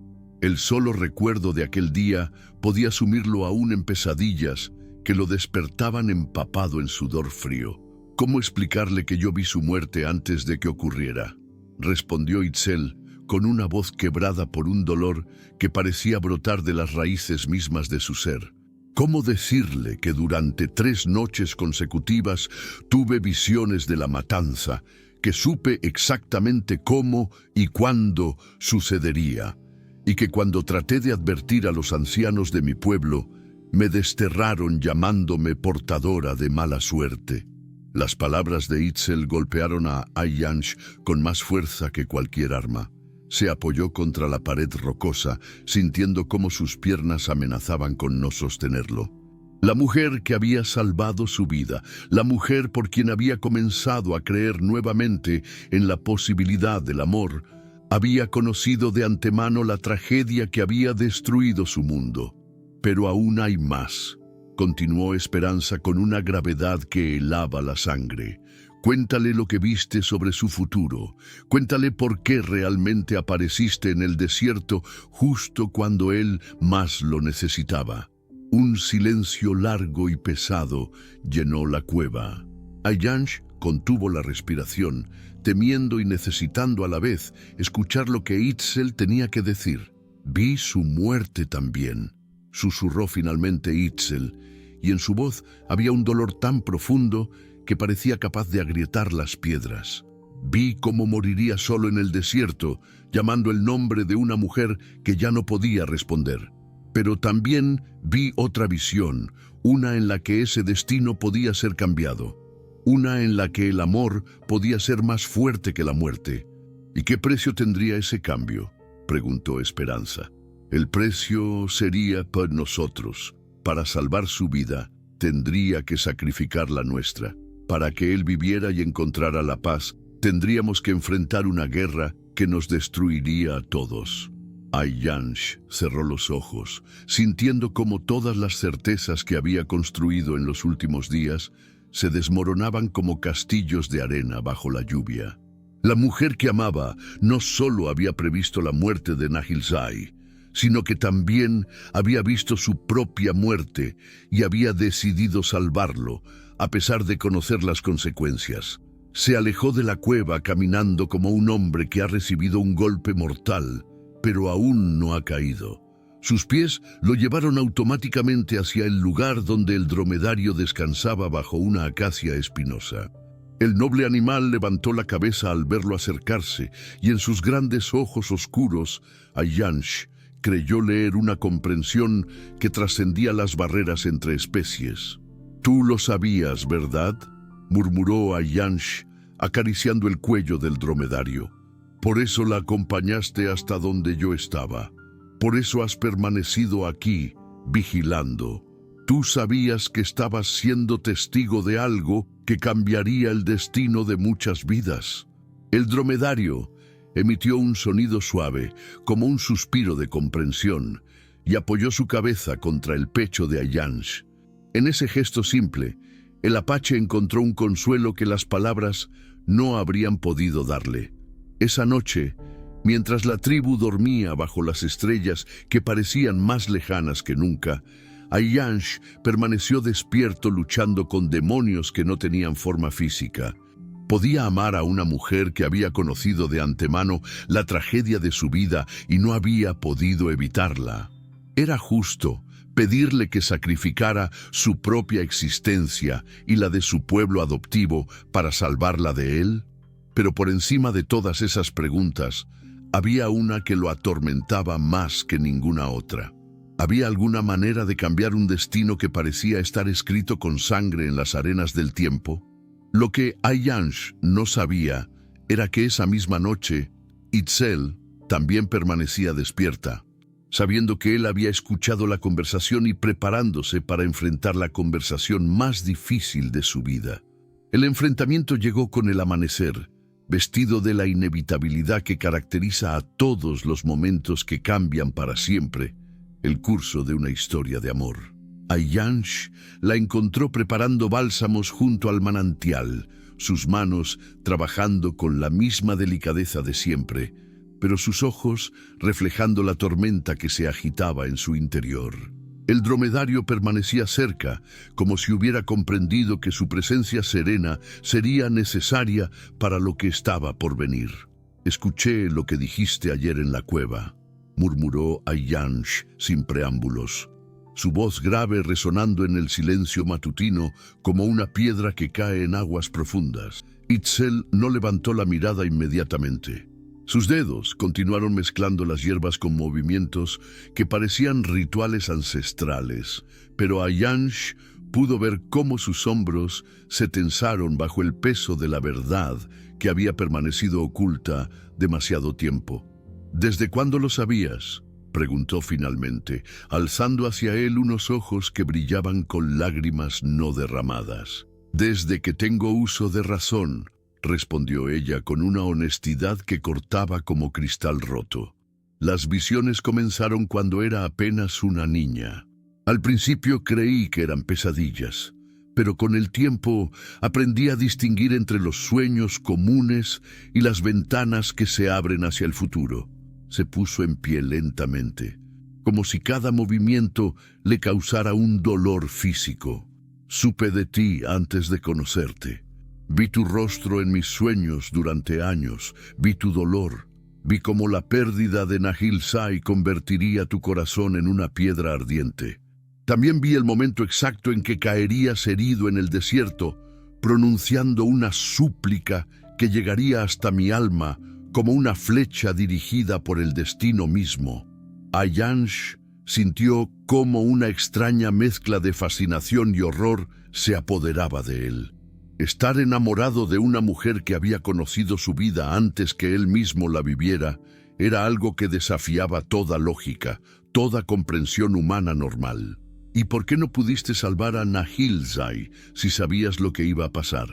El solo recuerdo de aquel día podía sumirlo aún en pesadillas que lo despertaban empapado en sudor frío. «¿Cómo explicarle que yo vi su muerte antes de que ocurriera?», respondió Itzel, con una voz quebrada por un dolor que parecía brotar de las raíces mismas de su ser. «¿Cómo decirle que durante 3 noches consecutivas tuve visiones de la matanza, que supe exactamente cómo y cuándo sucedería, y que cuando traté de advertir a los ancianos de mi pueblo, me desterraron llamándome portadora de mala suerte?» Las palabras de Itzel golpearon a Ayansh con más fuerza que cualquier arma. Se apoyó contra la pared rocosa, sintiendo cómo sus piernas amenazaban con no sostenerlo. La mujer que había salvado su vida, la mujer por quien había comenzado a creer nuevamente en la posibilidad del amor, había conocido de antemano la tragedia que había destruido su mundo. «Pero aún hay más», continuó Esperanza con una gravedad que helaba la sangre. «Cuéntale lo que viste sobre su futuro. Cuéntale por qué realmente apareciste en el desierto justo cuando él más lo necesitaba». Un silencio largo y pesado llenó la cueva. Ayansh contuvo la respiración, temiendo y necesitando a la vez escuchar lo que Itzel tenía que decir. «Vi su muerte también», susurró finalmente Itzel, y en su voz había un dolor tan profundo que parecía capaz de agrietar las piedras. «Vi cómo moriría solo en el desierto, llamando el nombre de una mujer que ya no podía responder. Pero también vi otra visión, una en la que ese destino podía ser cambiado, una en la que el amor podía ser más fuerte que la muerte». «¿Y qué precio tendría ese cambio?», preguntó Esperanza. «El precio sería por nosotros. Para salvar su vida, tendría que sacrificar la nuestra. Para que él viviera y encontrara la paz, tendríamos que enfrentar una guerra que nos destruiría a todos». Ayansh cerró los ojos, sintiendo cómo todas las certezas que había construido en los últimos días se desmoronaban como castillos de arena bajo la lluvia. La mujer que amaba no solo había previsto la muerte de Nahilzai, sino que también había visto su propia muerte y había decidido salvarlo, a pesar de conocer las consecuencias. Se alejó de la cueva caminando como un hombre que ha recibido un golpe mortal, pero aún no ha caído. Sus pies lo llevaron automáticamente hacia el lugar donde el dromedario descansaba bajo una acacia espinosa. El noble animal levantó la cabeza al verlo acercarse, y en sus grandes ojos oscuros, Ayansh creyó leer una comprensión que trascendía las barreras entre especies. «Tú lo sabías, ¿verdad?», murmuró Ayansh, acariciando el cuello del dromedario. «Por eso la acompañaste hasta donde yo estaba. Por eso has permanecido aquí, vigilando. Tú sabías que estabas siendo testigo de algo que cambiaría el destino de muchas vidas». El dromedario emitió un sonido suave, como un suspiro de comprensión, y apoyó su cabeza contra el pecho de Ayansh. En ese gesto simple, el apache encontró un consuelo que las palabras no habrían podido darle. Esa noche, mientras la tribu dormía bajo las estrellas que parecían más lejanas que nunca, Ayansh permaneció despierto luchando con demonios que no tenían forma física. Podía amar a una mujer que había conocido de antemano la tragedia de su vida y no había podido evitarla. Era justo pedirle que sacrificara su propia existencia y la de su pueblo adoptivo para salvarla de él. Pero por encima de todas esas preguntas, había una que lo atormentaba más que ninguna otra. ¿Había alguna manera de cambiar un destino que parecía estar escrito con sangre en las arenas del tiempo? Lo que Ayansh no sabía era que esa misma noche, Itzel también permanecía despierta, sabiendo que él había escuchado la conversación y preparándose para enfrentar la conversación más difícil de su vida. El enfrentamiento llegó con el amanecer, vestido de la inevitabilidad que caracteriza a todos los momentos que cambian para siempre el curso de una historia de amor. Ayansh la encontró preparando bálsamos junto al manantial, sus manos trabajando con la misma delicadeza de siempre, pero sus ojos reflejando la tormenta que se agitaba en su interior. El dromedario permanecía cerca, como si hubiera comprendido que su presencia serena sería necesaria para lo que estaba por venir. «Escuché lo que dijiste ayer en la cueva», murmuró Ayansh sin preámbulos, su voz grave resonando en el silencio matutino como una piedra que cae en aguas profundas. Itzel no levantó la mirada inmediatamente. Sus dedos continuaron mezclando las hierbas con movimientos que parecían rituales ancestrales, pero Ayansh pudo ver cómo sus hombros se tensaron bajo el peso de la verdad que había permanecido oculta demasiado tiempo. «¿Desde cuándo lo sabías?», preguntó finalmente, alzando hacia él unos ojos que brillaban con lágrimas no derramadas. «Desde que tengo uso de razón», respondió ella con una honestidad que cortaba como cristal roto. «Las visiones comenzaron cuando era apenas una niña. Al principio creí que eran pesadillas, pero con el tiempo aprendí a distinguir entre los sueños comunes y las ventanas que se abren hacia el futuro». Se puso en pie lentamente, como si cada movimiento le causara un dolor físico. «Supe de ti antes de conocerte. Vi tu rostro en mis sueños durante años, vi tu dolor, vi cómo la pérdida de Nahil Sai convertiría tu corazón en una piedra ardiente. También vi el momento exacto en que caerías herido en el desierto, pronunciando una súplica que llegaría hasta mi alma como una flecha dirigida por el destino mismo». Ayansh sintió cómo una extraña mezcla de fascinación y horror se apoderaba de él. Estar enamorado de una mujer que había conocido su vida antes que él mismo la viviera era algo que desafiaba toda lógica, toda comprensión humana normal. «¿Y por qué no pudiste salvar a Nahil Sai si sabías lo que iba a pasar?».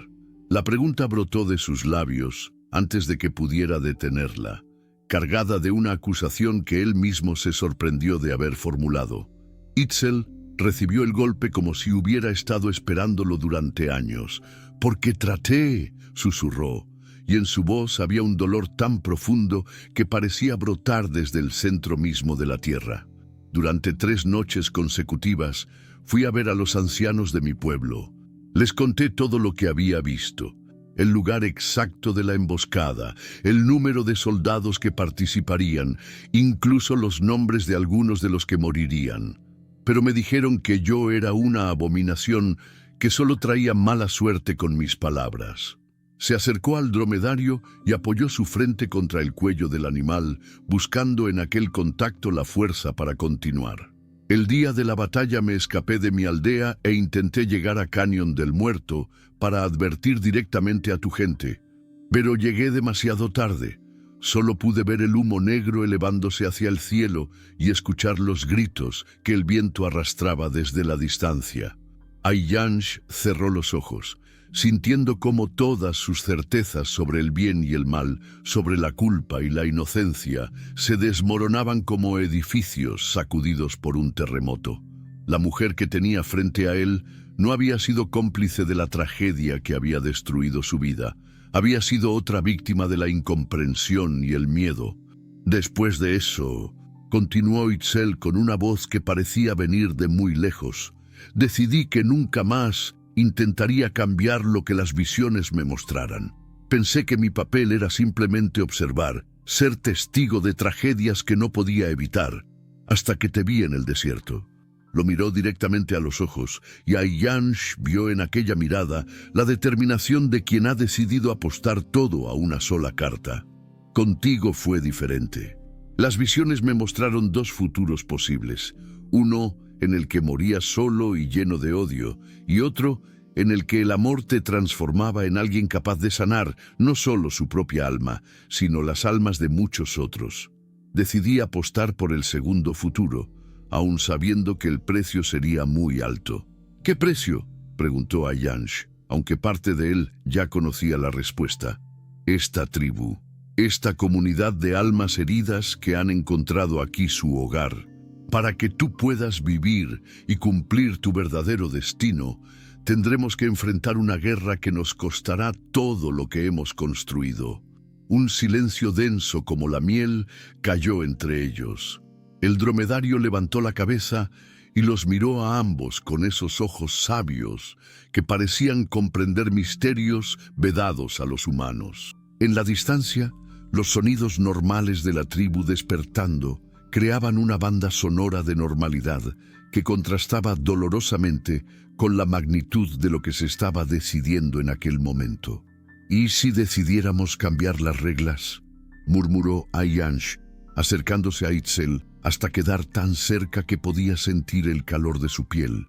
La pregunta brotó de sus labios antes de que pudiera detenerla, cargada de una acusación que él mismo se sorprendió de haber formulado. Itzel recibió el golpe como si hubiera estado esperándolo durante años. «Porque traté», susurró, y en su voz había un dolor tan profundo que parecía brotar desde el centro mismo de la tierra. «Durante 3 noches consecutivas fui a ver a los ancianos de mi pueblo. Les conté todo lo que había visto. El lugar exacto de la emboscada, el número de soldados que participarían, incluso los nombres de algunos de los que morirían. Pero me dijeron que yo era una abominación que solo traía mala suerte con mis palabras». Se acercó al dromedario y apoyó su frente contra el cuello del animal, buscando en aquel contacto la fuerza para continuar. «El día de la batalla me escapé de mi aldea e intenté llegar a Cañón del Muerto para advertir directamente a tu gente. Pero llegué demasiado tarde. Solo pude ver el humo negro elevándose hacia el cielo y escuchar los gritos que el viento arrastraba desde la distancia». Ayansh cerró los ojos, sintiendo cómo todas sus certezas sobre el bien y el mal, sobre la culpa y la inocencia, se desmoronaban como edificios sacudidos por un terremoto. La mujer que tenía frente a él no había sido cómplice de la tragedia que había destruido su vida. Había sido otra víctima de la incomprensión y el miedo. «Después de eso», continuó Itzel con una voz que parecía venir de muy lejos, «decidí que nunca más intentaría cambiar lo que las visiones me mostraran. Pensé que mi papel era simplemente observar, ser testigo de tragedias que no podía evitar, hasta que te vi en el desierto». Lo miró directamente a los ojos, y Ayansh vio en aquella mirada la determinación de quien ha decidido apostar todo a una sola carta. «Contigo fue diferente. Las visiones me mostraron 2 futuros posibles, uno en el que moría solo y lleno de odio, y otro en el que el amor te transformaba en alguien capaz de sanar no solo su propia alma, sino las almas de muchos otros. Decidí apostar por el segundo futuro, aun sabiendo que el precio sería muy alto. ¿Qué precio?, preguntó Ayansh, aunque parte de él ya conocía la respuesta. Esta tribu, esta comunidad de almas heridas que han encontrado aquí su hogar. Para que tú puedas vivir y cumplir tu verdadero destino, tendremos que enfrentar una guerra que nos costará todo lo que hemos construido. Un silencio denso como la miel cayó entre ellos. El dromedario levantó la cabeza y los miró a ambos con esos ojos sabios que parecían comprender misterios vedados a los humanos. En la distancia, los sonidos normales de la tribu despertando creaban una banda sonora de normalidad que contrastaba dolorosamente con la magnitud de lo que se estaba decidiendo en aquel momento. ¿Y si decidiéramos cambiar las reglas?, murmuró Ayansh, acercándose a Itzel hasta quedar tan cerca que podía sentir el calor de su piel.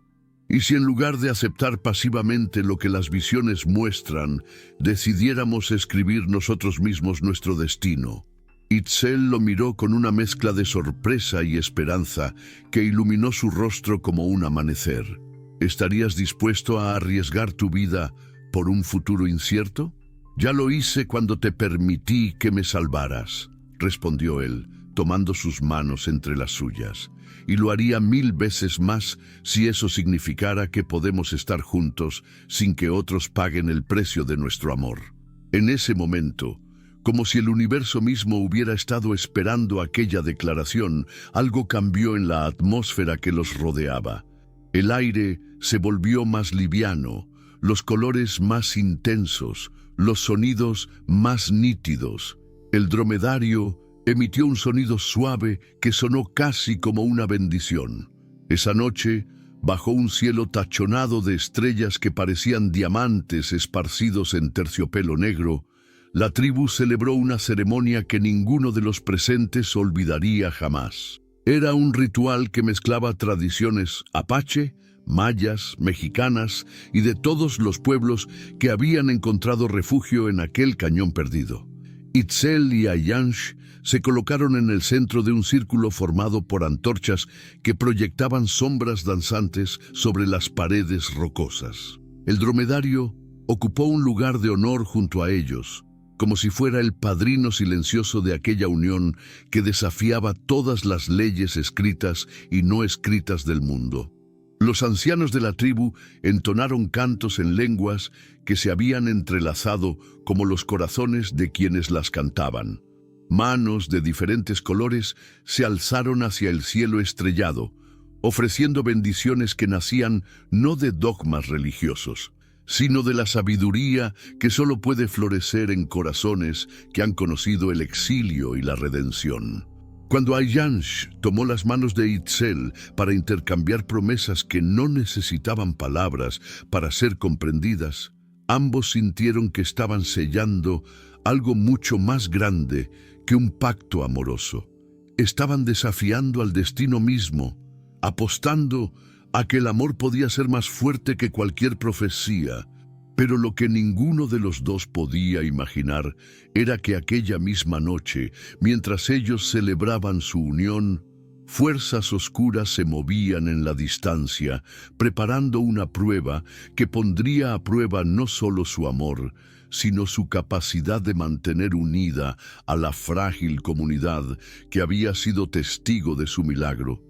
¿Y si en lugar de aceptar pasivamente lo que las visiones muestran, decidiéramos escribir nosotros mismos nuestro destino? Itzel lo miró con una mezcla de sorpresa y esperanza que iluminó su rostro como un amanecer. ¿Estarías dispuesto a arriesgar tu vida por un futuro incierto? Ya lo hice cuando te permití que me salvaras, respondió él, tomando sus manos entre las suyas. Y lo haría 1000 veces más si eso significara que podemos estar juntos sin que otros paguen el precio de nuestro amor. En ese momento, como si el universo mismo hubiera estado esperando aquella declaración, algo cambió en la atmósfera que los rodeaba. El aire se volvió más liviano, los colores más intensos, los sonidos más nítidos. El dromedario emitió un sonido suave que sonó casi como una bendición. Esa noche, bajo un cielo tachonado de estrellas que parecían diamantes esparcidos en terciopelo negro, la tribu celebró una ceremonia que ninguno de los presentes olvidaría jamás. Era un ritual que mezclaba tradiciones apache, mayas, mexicanas y de todos los pueblos que habían encontrado refugio en aquel cañón perdido. Itzel y Ayansh se colocaron en el centro de un círculo formado por antorchas que proyectaban sombras danzantes sobre las paredes rocosas. El dromedario ocupó un lugar de honor junto a ellos, como si fuera el padrino silencioso de aquella unión que desafiaba todas las leyes escritas y no escritas del mundo. Los ancianos de la tribu entonaron cantos en lenguas que se habían entrelazado como los corazones de quienes las cantaban. Manos de diferentes colores se alzaron hacia el cielo estrellado, ofreciendo bendiciones que nacían no de dogmas religiosos, sino de la sabiduría que solo puede florecer en corazones que han conocido el exilio y la redención. Cuando Ayansh tomó las manos de Itzel para intercambiar promesas que no necesitaban palabras para ser comprendidas, ambos sintieron que estaban sellando algo mucho más grande que un pacto amoroso. Estaban desafiando al destino mismo, apostando a que el amor podía ser más fuerte que cualquier profecía. Pero lo que ninguno de los dos podía imaginar era que aquella misma noche, mientras ellos celebraban su unión, fuerzas oscuras se movían en la distancia, preparando una prueba que pondría a prueba no solo su amor, sino su capacidad de mantener unida a la frágil comunidad que había sido testigo de su milagro.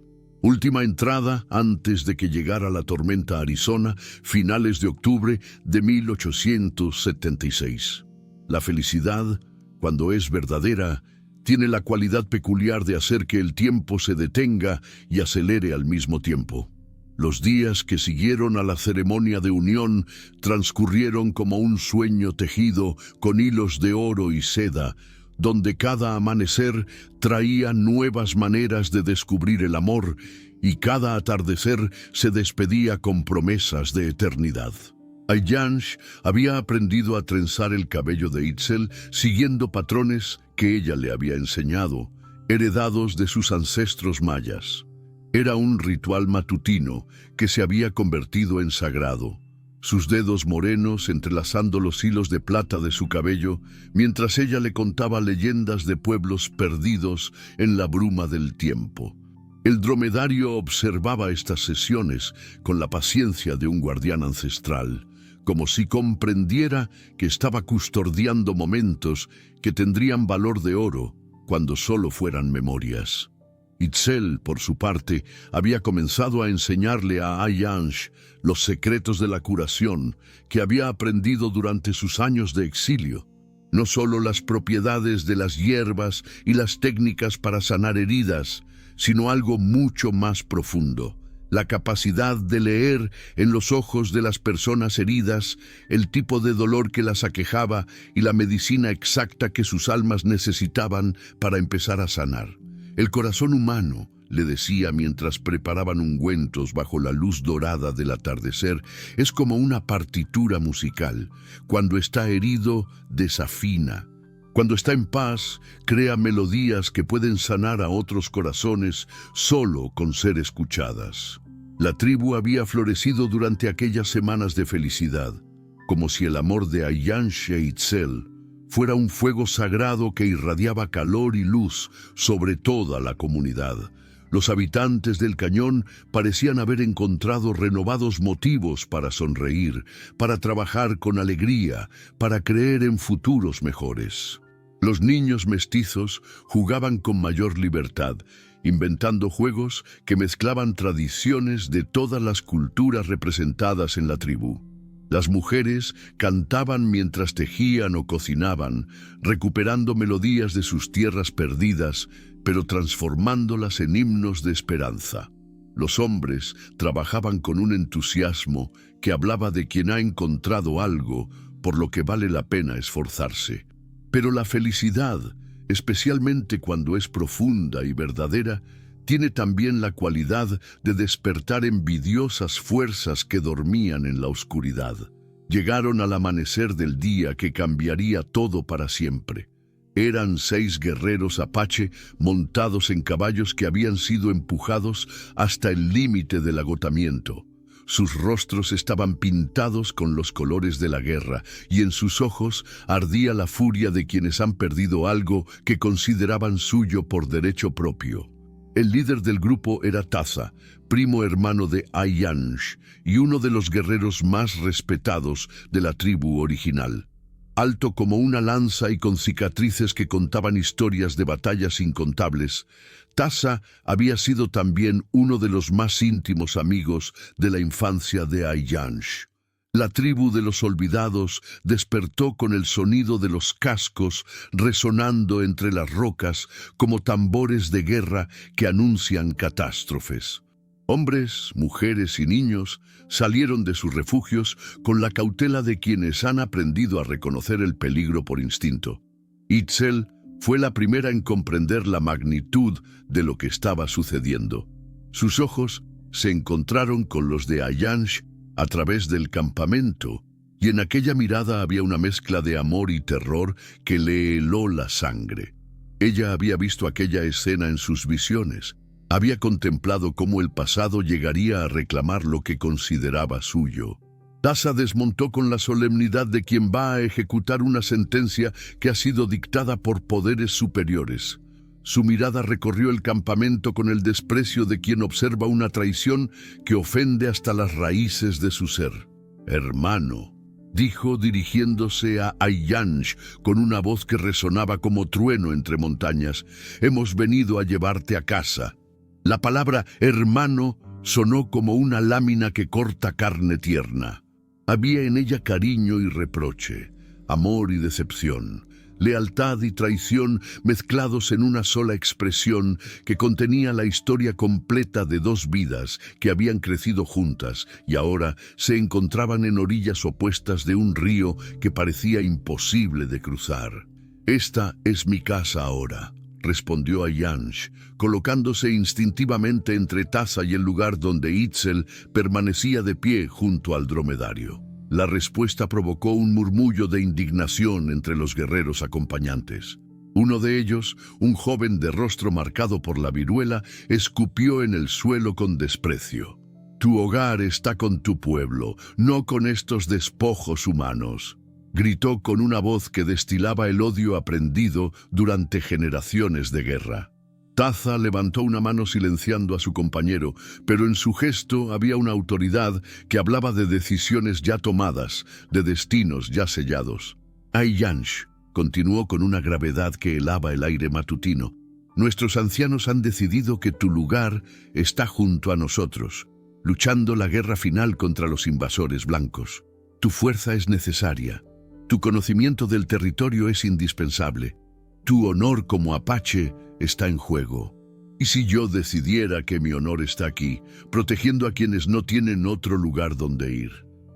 Última entrada antes de que llegara la tormenta Arizona, finales de octubre de 1876. La felicidad, cuando es verdadera, tiene la cualidad peculiar de hacer que el tiempo se detenga y acelere al mismo tiempo. Los días que siguieron a la ceremonia de unión transcurrieron como un sueño tejido con hilos de oro y seda, donde cada amanecer traía nuevas maneras de descubrir el amor y cada atardecer se despedía con promesas de eternidad. Ayansh había aprendido a trenzar el cabello de Itzel siguiendo patrones que ella le había enseñado, heredados de sus ancestros mayas. Era un ritual matutino que se había convertido en sagrado. sus dedos morenos entrelazando los hilos de plata de su cabello, mientras ella le contaba leyendas de pueblos perdidos en la bruma del tiempo. El dromedario observaba estas sesiones con la paciencia de un guardián ancestral, como si comprendiera que estaba custodiando momentos que tendrían valor de oro cuando solo fueran memorias. Itzel, por su parte, había comenzado a enseñarle a Ayansh los secretos de la curación que había aprendido durante sus años de exilio. No solo las propiedades de las hierbas y las técnicas para sanar heridas, sino algo mucho más profundo: la capacidad de leer en los ojos de las personas heridas el tipo de dolor que las aquejaba y la medicina exacta que sus almas necesitaban para empezar a sanar. El corazón humano, le decía mientras preparaban ungüentos bajo la luz dorada del atardecer, es como una partitura musical. Cuando está herido, desafina. Cuando está en paz, crea melodías que pueden sanar a otros corazones solo con ser escuchadas. La tribu había florecido durante aquellas semanas de felicidad, como si el amor de Ayansh e Itzel fuera un fuego sagrado que irradiaba calor y luz sobre toda la comunidad. Los habitantes del cañón parecían haber encontrado renovados motivos para sonreír, para trabajar con alegría, para creer en futuros mejores. Los niños mestizos jugaban con mayor libertad, inventando juegos que mezclaban tradiciones de todas las culturas representadas en la tribu. Las mujeres cantaban mientras tejían o cocinaban, recuperando melodías de sus tierras perdidas, pero transformándolas en himnos de esperanza. Los hombres trabajaban con un entusiasmo que hablaba de quien ha encontrado algo por lo que vale la pena esforzarse. Pero la felicidad, especialmente cuando es profunda y verdadera, tiene también la cualidad de despertar envidiosas fuerzas que dormían en la oscuridad. Llegaron al amanecer del día que cambiaría todo para siempre. Eran 6 guerreros apache montados en caballos que habían sido empujados hasta el límite del agotamiento. Sus rostros estaban pintados con los colores de la guerra y en sus ojos ardía la furia de quienes han perdido algo que consideraban suyo por derecho propio. El líder del grupo era Tasa, primo hermano de Ayansh y uno de los guerreros más respetados de la tribu original. Alto como una lanza y con cicatrices que contaban historias de batallas incontables, Tasa había sido también uno de los más íntimos amigos de la infancia de Ayansh. La tribu de los olvidados despertó con el sonido de los cascos resonando entre las rocas como tambores de guerra que anuncian catástrofes. Hombres, mujeres y niños salieron de sus refugios con la cautela de quienes han aprendido a reconocer el peligro por instinto. Itzel fue la primera en comprender la magnitud de lo que estaba sucediendo. Sus ojos se encontraron con los de Ayansh a través del campamento, y en aquella mirada había una mezcla de amor y terror que le heló la sangre. Ella había visto aquella escena en sus visiones. Había contemplado cómo el pasado llegaría a reclamar lo que consideraba suyo. Tasa desmontó con la solemnidad de quien va a ejecutar una sentencia que ha sido dictada por poderes superiores. Su mirada recorrió el campamento con el desprecio de quien observa una traición que ofende hasta las raíces de su ser. «Hermano», dijo dirigiéndose a Ayansh con una voz que resonaba como trueno entre montañas, «hemos venido a llevarte a casa». La palabra «hermano» sonó como una lámina que corta carne tierna. Había en ella cariño y reproche, amor y decepción, lealtad y traición mezclados en una sola expresión que contenía la historia completa de 2 vidas que habían crecido juntas y ahora se encontraban en orillas opuestas de un río que parecía imposible de cruzar. «Esta es mi casa ahora», respondió Ayansh, colocándose instintivamente entre Tasa y el lugar donde Itzel permanecía de pie junto al dromedario. La respuesta provocó un murmullo de indignación entre los guerreros acompañantes. Uno de ellos, un joven de rostro marcado por la viruela, escupió en el suelo con desprecio. Tu hogar está con tu pueblo, no con estos despojos humanos. Gritó con una voz que destilaba el odio aprendido durante generaciones de guerra. Taza levantó una mano silenciando a su compañero, pero en su gesto había una autoridad que hablaba de decisiones ya tomadas, de destinos ya sellados. Ayansh continuó con una gravedad que helaba el aire matutino. Nuestros ancianos han decidido que tu lugar está junto a nosotros, luchando la guerra final contra los invasores blancos. Tu fuerza es necesaria. Tu conocimiento del territorio es indispensable. Tu honor como apache está en juego. ¿Y si yo decidiera que mi honor está aquí, protegiendo a quienes no tienen otro lugar donde ir?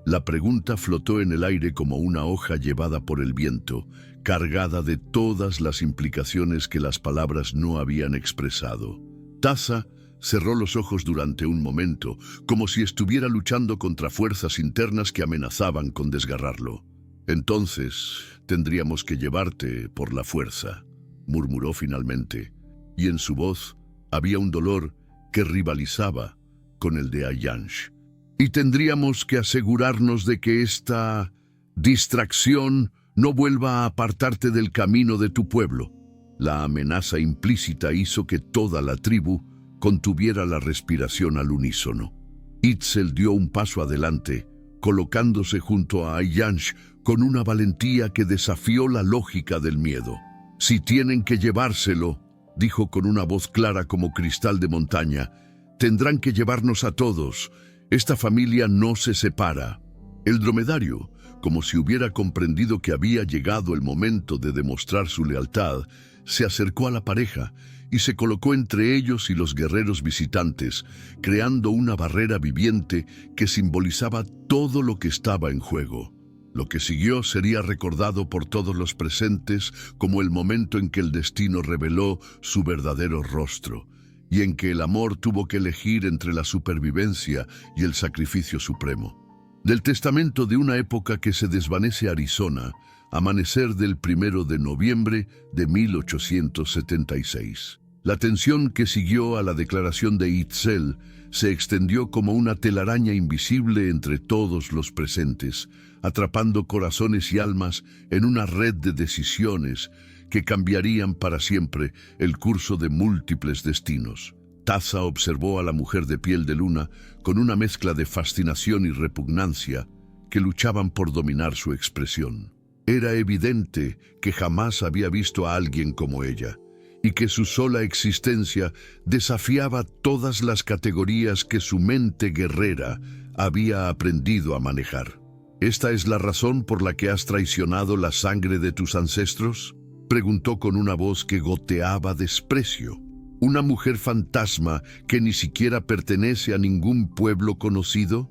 La pregunta flotó en el aire como una hoja llevada por el viento, cargada de todas las implicaciones que las palabras no habían expresado. Taza cerró los ojos durante un momento, como si estuviera luchando contra fuerzas internas que amenazaban con desgarrarlo. Entonces, tendríamos que llevarte por la fuerza, murmuró finalmente, y en su voz había un dolor que rivalizaba con el de Ayansh. Y tendríamos que asegurarnos de que esta distracción no vuelva a apartarte del camino de tu pueblo. La amenaza implícita hizo que toda la tribu contuviera la respiración al unísono. Itzel dio un paso adelante, colocándose junto a Ayansh con una valentía que desafió la lógica del miedo. Si tienen que llevárselo, dijo con una voz clara como cristal de montaña, tendrán que llevarnos a todos. Esta familia no se separa. El dromedario, como si hubiera comprendido que había llegado el momento de demostrar su lealtad, se acercó a la pareja y se colocó entre ellos y los guerreros visitantes, creando una barrera viviente que simbolizaba todo lo que estaba en juego. Lo que siguió sería recordado por todos los presentes como el momento en que el destino reveló su verdadero rostro, y en que el amor tuvo que elegir entre la supervivencia y el sacrificio supremo. Del testamento de una época que se desvanece Arizona, amanecer del 1 de noviembre de 1876. La tensión que siguió a la declaración de Itzel se extendió como una telaraña invisible entre todos los presentes, atrapando corazones y almas en una red de decisiones que cambiarían para siempre el curso de múltiples destinos. Taza observó a la mujer de piel de luna con una mezcla de fascinación y repugnancia que luchaban por dominar su expresión. Era evidente que jamás había visto a alguien como ella, y que su sola existencia desafiaba todas las categorías que su mente guerrera había aprendido a manejar. ¿Esta es la razón por la que has traicionado la sangre de tus ancestros?, preguntó con una voz que goteaba desprecio. ¿Una mujer fantasma que ni siquiera pertenece a ningún pueblo conocido?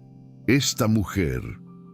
Esta mujer,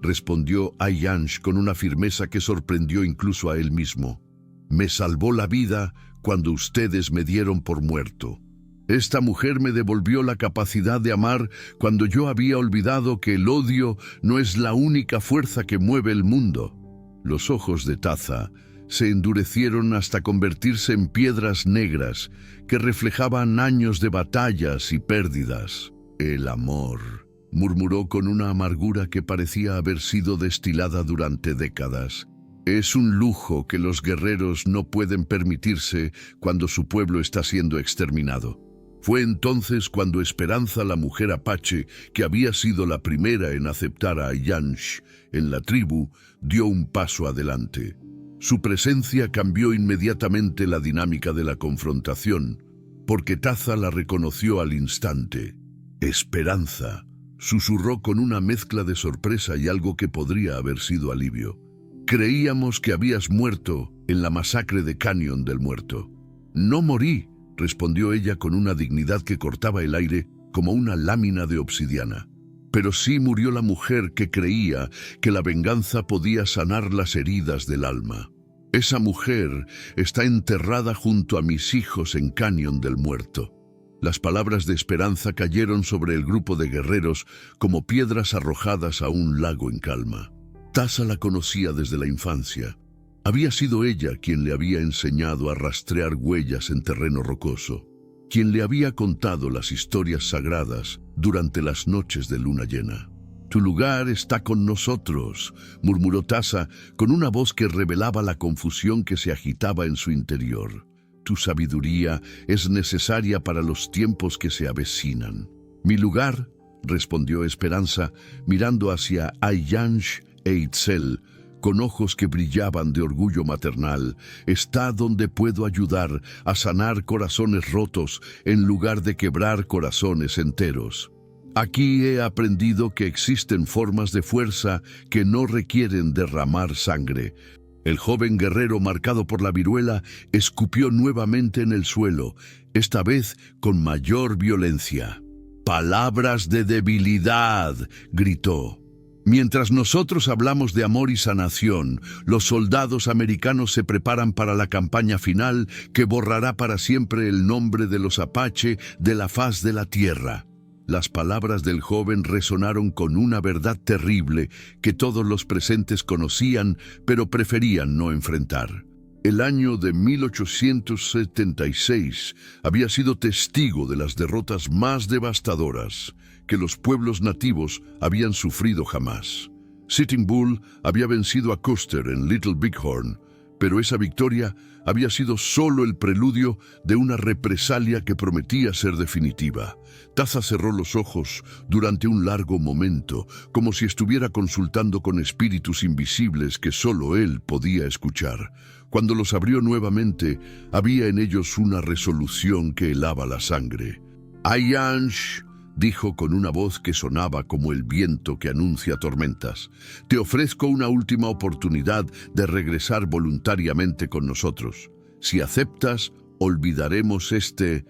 respondió Ayansh con una firmeza que sorprendió incluso a él mismo, me salvó la vida cuando ustedes me dieron por muerto. Esta mujer me devolvió la capacidad de amar cuando yo había olvidado que el odio no es la única fuerza que mueve el mundo. Los ojos de Taza se endurecieron hasta convertirse en piedras negras que reflejaban años de batallas y pérdidas. El amor, murmuró con una amargura que parecía haber sido destilada durante décadas. Es un lujo que los guerreros no pueden permitirse cuando su pueblo está siendo exterminado. Fue entonces cuando Esperanza, la mujer apache, que había sido la primera en aceptar a Ayansh en la tribu, dio un paso adelante. Su presencia cambió inmediatamente la dinámica de la confrontación, porque Taza la reconoció al instante. Esperanza, susurró con una mezcla de sorpresa y algo que podría haber sido alivio. Creíamos que habías muerto en la masacre de Cañón del Muerto. No morí, respondió ella con una dignidad que cortaba el aire como una lámina de obsidiana. Pero sí murió la mujer que creía que la venganza podía sanar las heridas del alma. Esa mujer está enterrada junto a mis hijos en Cañón del Muerto. Las palabras de Esperanza cayeron sobre el grupo de guerreros como piedras arrojadas a un lago en calma. Taza la conocía desde la infancia. Había sido ella quien le había enseñado a rastrear huellas en terreno rocoso, quien le había contado las historias sagradas durante las noches de luna llena. «Tu lugar está con nosotros», murmuró Thassa con una voz que revelaba la confusión que se agitaba en su interior. «Tu sabiduría es necesaria para los tiempos que se avecinan». «Mi lugar», respondió Esperanza, mirando hacia Ayansh e Itzel, con ojos que brillaban de orgullo maternal, «está donde puedo ayudar a sanar corazones rotos en lugar de quebrar corazones enteros. Aquí he aprendido que existen formas de fuerza que no requieren derramar sangre». El joven guerrero marcado por la viruela escupió nuevamente en el suelo, esta vez con mayor violencia. «Palabras de debilidad», gritó. «Mientras nosotros hablamos de amor y sanación, los soldados americanos se preparan para la campaña final que borrará para siempre el nombre de los Apache de la faz de la tierra». Las palabras del joven resonaron con una verdad terrible que todos los presentes conocían, pero preferían no enfrentar. El año de 1876 había sido testigo de las derrotas más devastadoras que los pueblos nativos habían sufrido jamás. Sitting Bull había vencido a Custer en Little Bighorn, pero esa victoria había sido solo el preludio de una represalia que prometía ser definitiva. Thassa cerró los ojos durante un largo momento, como si estuviera consultando con espíritus invisibles que solo él podía escuchar. Cuando los abrió nuevamente, había en ellos una resolución que helaba la sangre. «Ayansh», dijo con una voz que sonaba como el viento que anuncia tormentas, «te ofrezco una última oportunidad de regresar voluntariamente con nosotros. Si aceptas, olvidaremos este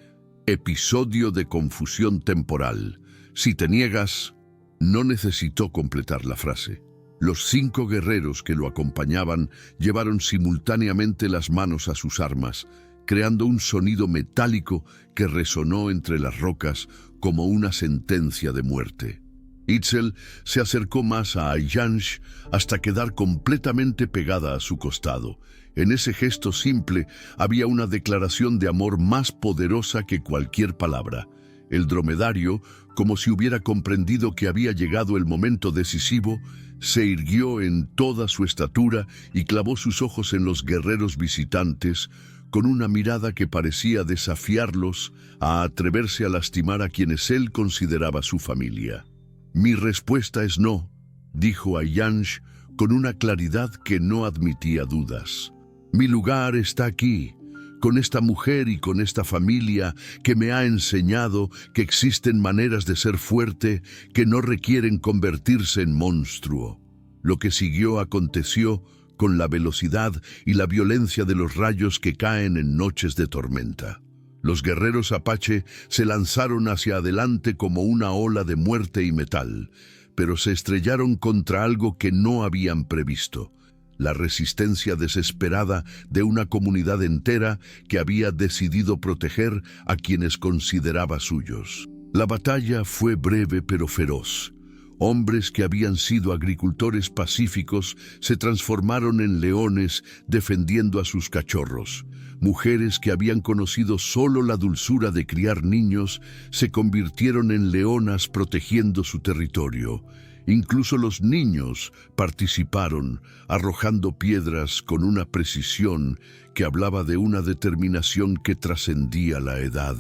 episodio de confusión temporal. Si te niegas». No necesitó completar la frase. Los 5 guerreros que lo acompañaban llevaron simultáneamente las manos a sus armas, creando un sonido metálico que resonó entre las rocas como una sentencia de muerte. Itzel se acercó más a Ayansh hasta quedar completamente pegada a su costado. En ese gesto simple había una declaración de amor más poderosa que cualquier palabra. El dromedario, como si hubiera comprendido que había llegado el momento decisivo, se irguió en toda su estatura y clavó sus ojos en los guerreros visitantes, con una mirada que parecía desafiarlos a atreverse a lastimar a quienes él consideraba su familia. «Mi respuesta es no», dijo Ayansh con una claridad que no admitía dudas. «Mi lugar está aquí, con esta mujer y con esta familia que me ha enseñado que existen maneras de ser fuerte que no requieren convertirse en monstruo». Lo que siguió aconteció con la velocidad y la violencia de los rayos que caen en noches de tormenta. Los guerreros Apache se lanzaron hacia adelante como una ola de muerte y metal, pero se estrellaron contra algo que no habían previsto: la resistencia desesperada de una comunidad entera que había decidido proteger a quienes consideraba suyos. La batalla fue breve pero feroz. Hombres que habían sido agricultores pacíficos se transformaron en leones defendiendo a sus cachorros. Mujeres que habían conocido solo la dulzura de criar niños se convirtieron en leonas protegiendo su territorio. Incluso los niños participaron, arrojando piedras con una precisión que hablaba de una determinación que trascendía la edad.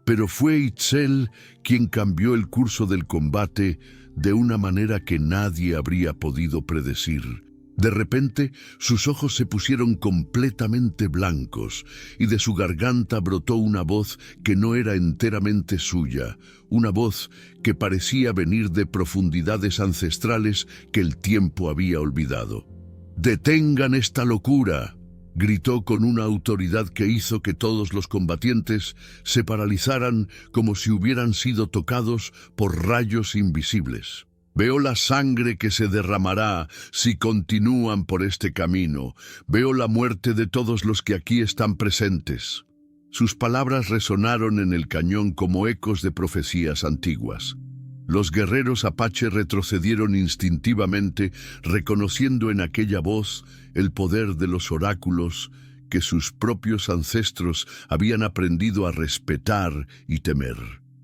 Pero fue Itzel quien cambió el curso del combate de una manera que nadie habría podido predecir. De repente, sus ojos se pusieron completamente blancos y de su garganta brotó una voz que no era enteramente suya, una voz que parecía venir de profundidades ancestrales que el tiempo había olvidado. «¡Detengan esta locura!», gritó con una autoridad que hizo que todos los combatientes se paralizaran como si hubieran sido tocados por rayos invisibles. «Veo la sangre que se derramará si continúan por este camino. Veo la muerte de todos los que aquí están presentes». Sus palabras resonaron en el cañón como ecos de profecías antiguas. Los guerreros Apache retrocedieron instintivamente, reconociendo en aquella voz el poder de los oráculos que sus propios ancestros habían aprendido a respetar y temer.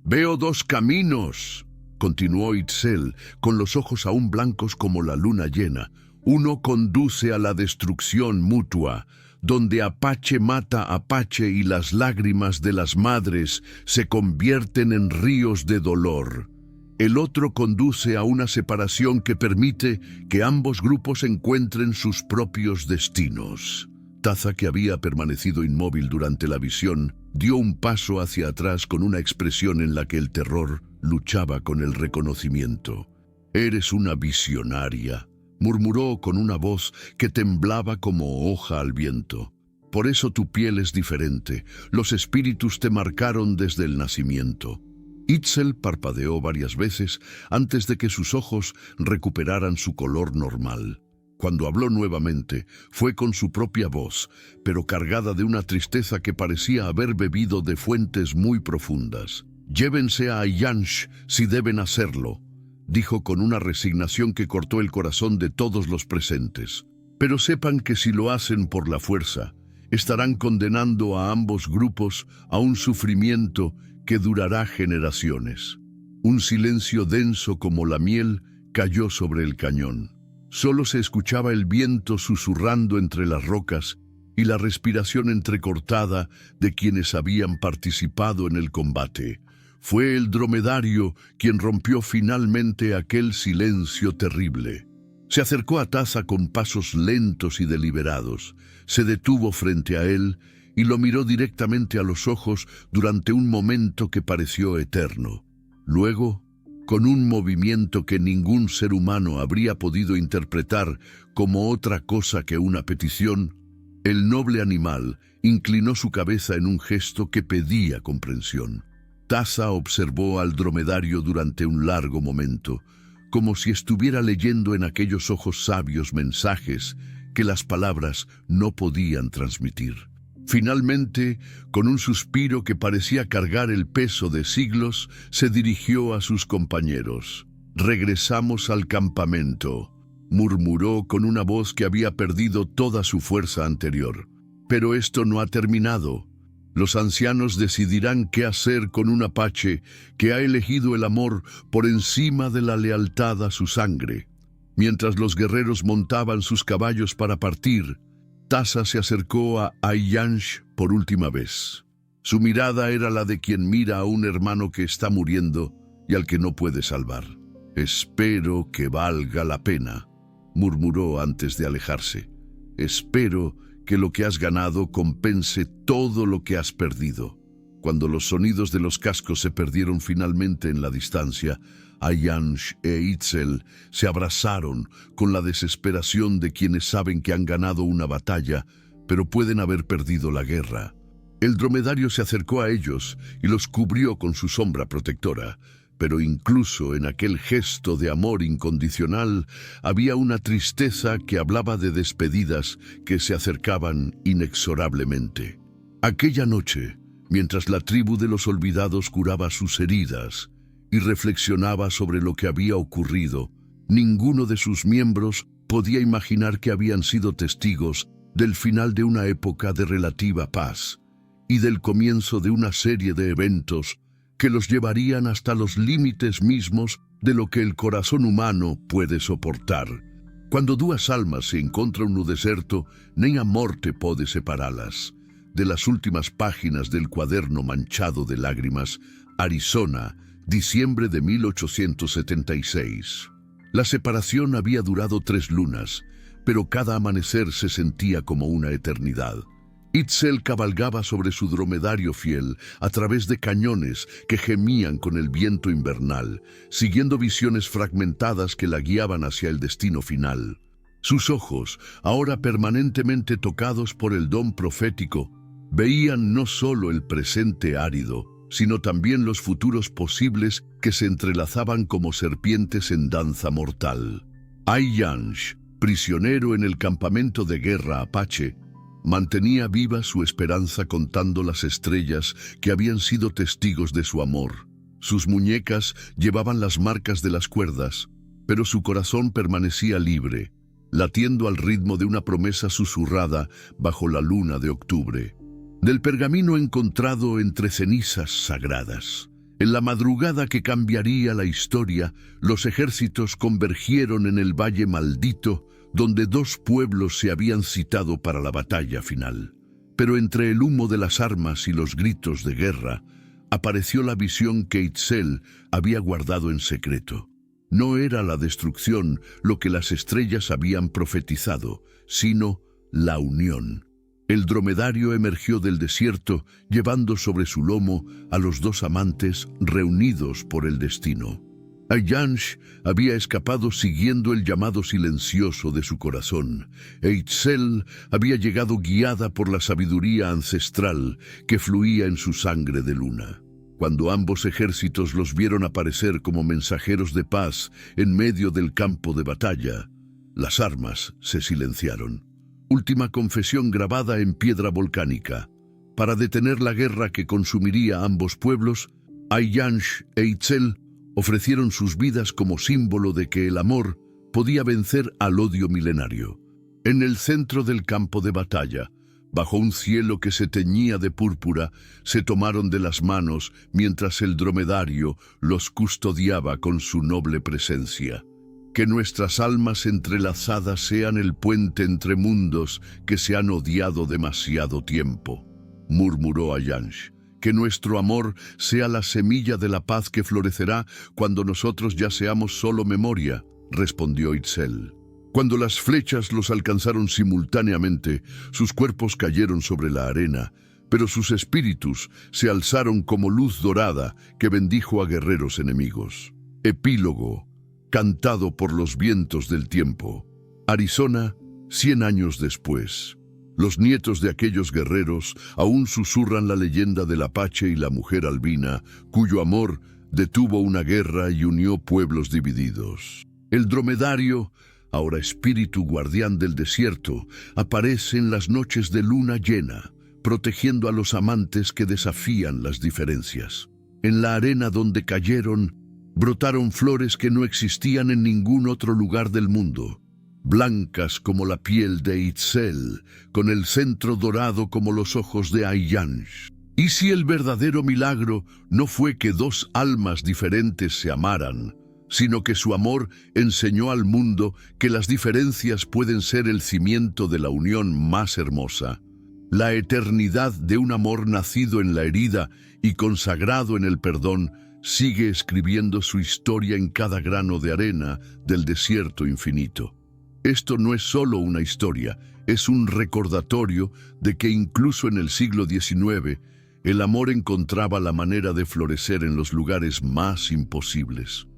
«Veo dos caminos», continuó Itzel, con los ojos aún blancos como la luna llena. «Uno conduce a la destrucción mutua, donde Apache mata a Apache y las lágrimas de las madres se convierten en ríos de dolor. El otro conduce a una separación que permite que ambos grupos encuentren sus propios destinos». Taza, que había permanecido inmóvil durante la visión, dio un paso hacia atrás con una expresión en la que el terror luchaba con el reconocimiento. «Eres una visionaria», murmuró con una voz que temblaba como hoja al viento. «Por eso tu piel es diferente. Los espíritus te marcaron desde el nacimiento». Itzel parpadeó varias veces antes de que sus ojos recuperaran su color normal. Cuando habló nuevamente, fue con su propia voz, pero cargada de una tristeza que parecía haber bebido de fuentes muy profundas. «Llévense a Ayansh si deben hacerlo», dijo con una resignación que cortó el corazón de todos los presentes. «Pero sepan que si lo hacen por la fuerza, estarán condenando a ambos grupos a un sufrimiento que durará generaciones». Un silencio denso como la miel cayó sobre el cañón. Solo se escuchaba el viento susurrando entre las rocas y la respiración entrecortada de quienes habían participado en el combate. Fue el dromedario quien rompió finalmente aquel silencio terrible. Se acercó a Taza con pasos lentos y deliberados. Se detuvo frente a él y lo miró directamente a los ojos durante un momento que pareció eterno. Luego, con un movimiento que ningún ser humano habría podido interpretar como otra cosa que una petición, el noble animal inclinó su cabeza en un gesto que pedía comprensión. Taza observó al dromedario durante un largo momento, como si estuviera leyendo en aquellos ojos sabios mensajes que las palabras no podían transmitir. Finalmente, con un suspiro que parecía cargar el peso de siglos, se dirigió a sus compañeros. «Regresamos al campamento», murmuró con una voz que había perdido toda su fuerza anterior. «Pero esto no ha terminado. Los ancianos decidirán qué hacer con un apache que ha elegido el amor por encima de la lealtad a su sangre». Mientras los guerreros montaban sus caballos para partir, Taza se acercó a Ayansh por última vez. Su mirada era la de quien mira a un hermano que está muriendo y al que no puede salvar. «Espero que valga la pena», murmuró antes de alejarse. «Espero que lo que has ganado compense todo lo que has perdido». Cuando los sonidos de los cascos se perdieron finalmente en la distancia, Ayansh e Itzel se abrazaron con la desesperación de quienes saben que han ganado una batalla, pero pueden haber perdido la guerra. El dromedario se acercó a ellos y los cubrió con su sombra protectora, pero incluso en aquel gesto de amor incondicional había una tristeza que hablaba de despedidas que se acercaban inexorablemente. Aquella noche, mientras la tribu de los olvidados curaba sus heridas y reflexionaba sobre lo que había ocurrido, ninguno de sus miembros podía imaginar que habían sido testigos del final de una época de relativa paz y del comienzo de una serie de eventos que los llevarían hasta los límites mismos de lo que el corazón humano puede soportar. Cuando dos almas se encuentran en un desierto, ni a morte puede separarlas. De las últimas páginas del cuaderno manchado de lágrimas, Arizona, diciembre de 1876. La separación había durado 3 lunas, pero cada amanecer se sentía como una eternidad. Itzel cabalgaba sobre su dromedario fiel a través de cañones que gemían con el viento invernal, siguiendo visiones fragmentadas que la guiaban hacia el destino final. Sus ojos, ahora permanentemente tocados por el don profético, veían no solo el presente árido, sino también los futuros posibles que se entrelazaban como serpientes en danza mortal. Ayansh, prisionero en el campamento de guerra apache, mantenía viva su esperanza contando las estrellas que habían sido testigos de su amor. Sus muñecas llevaban las marcas de las cuerdas, pero su corazón permanecía libre. latiendo al ritmo de una promesa susurrada bajo la luna de octubre. Del pergamino encontrado entre cenizas sagradas. En la madrugada que cambiaría la historia, los ejércitos convergieron en el Valle Maldito, donde dos pueblos se habían citado para la batalla final. Pero entre el humo de las armas y los gritos de guerra, apareció la visión que Itzel había guardado en secreto. No era la destrucción lo que las estrellas habían profetizado, sino la unión. El dromedario emergió del desierto, llevando sobre su lomo a los dos amantes reunidos por el destino. Ayansh había escapado siguiendo el llamado silencioso de su corazón, e Itzel había llegado guiada por la sabiduría ancestral que fluía en su sangre de luna. Cuando ambos ejércitos los vieron aparecer como mensajeros de paz en medio del campo de batalla, las armas se silenciaron. Última confesión grabada en piedra volcánica. Para detener la guerra que consumiría ambos pueblos, Ayansh e Itzel ofrecieron sus vidas como símbolo de que el amor podía vencer al odio milenario. En el centro del campo de batalla, bajo un cielo que se teñía de púrpura, se tomaron de las manos mientras el dromedario los custodiaba con su noble presencia. Que nuestras almas entrelazadas sean el puente entre mundos que se han odiado demasiado tiempo, murmuró Ayansh. Que nuestro amor sea la semilla de la paz que florecerá cuando nosotros ya seamos solo memoria, respondió Itzel. Cuando las flechas los alcanzaron simultáneamente, sus cuerpos cayeron sobre la arena, pero sus espíritus se alzaron como luz dorada que bendijo a guerreros enemigos. Epílogo, cantado por los vientos del tiempo. Arizona, 100 años después. Los nietos de aquellos guerreros aún susurran la leyenda del Apache y la mujer albina, cuyo amor detuvo una guerra y unió pueblos divididos. El dromedario, ahora espíritu guardián del desierto, aparece en las noches de luna llena, protegiendo a los amantes que desafían las diferencias. En la arena donde cayeron, brotaron flores que no existían en ningún otro lugar del mundo. Blancas como la piel de Itzel, con el centro dorado como los ojos de Ayansh. ¿Y si el verdadero milagro no fue que dos almas diferentes se amaran, sino que su amor enseñó al mundo que las diferencias pueden ser el cimiento de la unión más hermosa? La eternidad de un amor nacido en la herida y consagrado en el perdón sigue escribiendo su historia en cada grano de arena del desierto infinito. Esto no es solo una historia, es un recordatorio de que incluso en el siglo XIX, el amor encontraba la manera de florecer en los lugares más imposibles.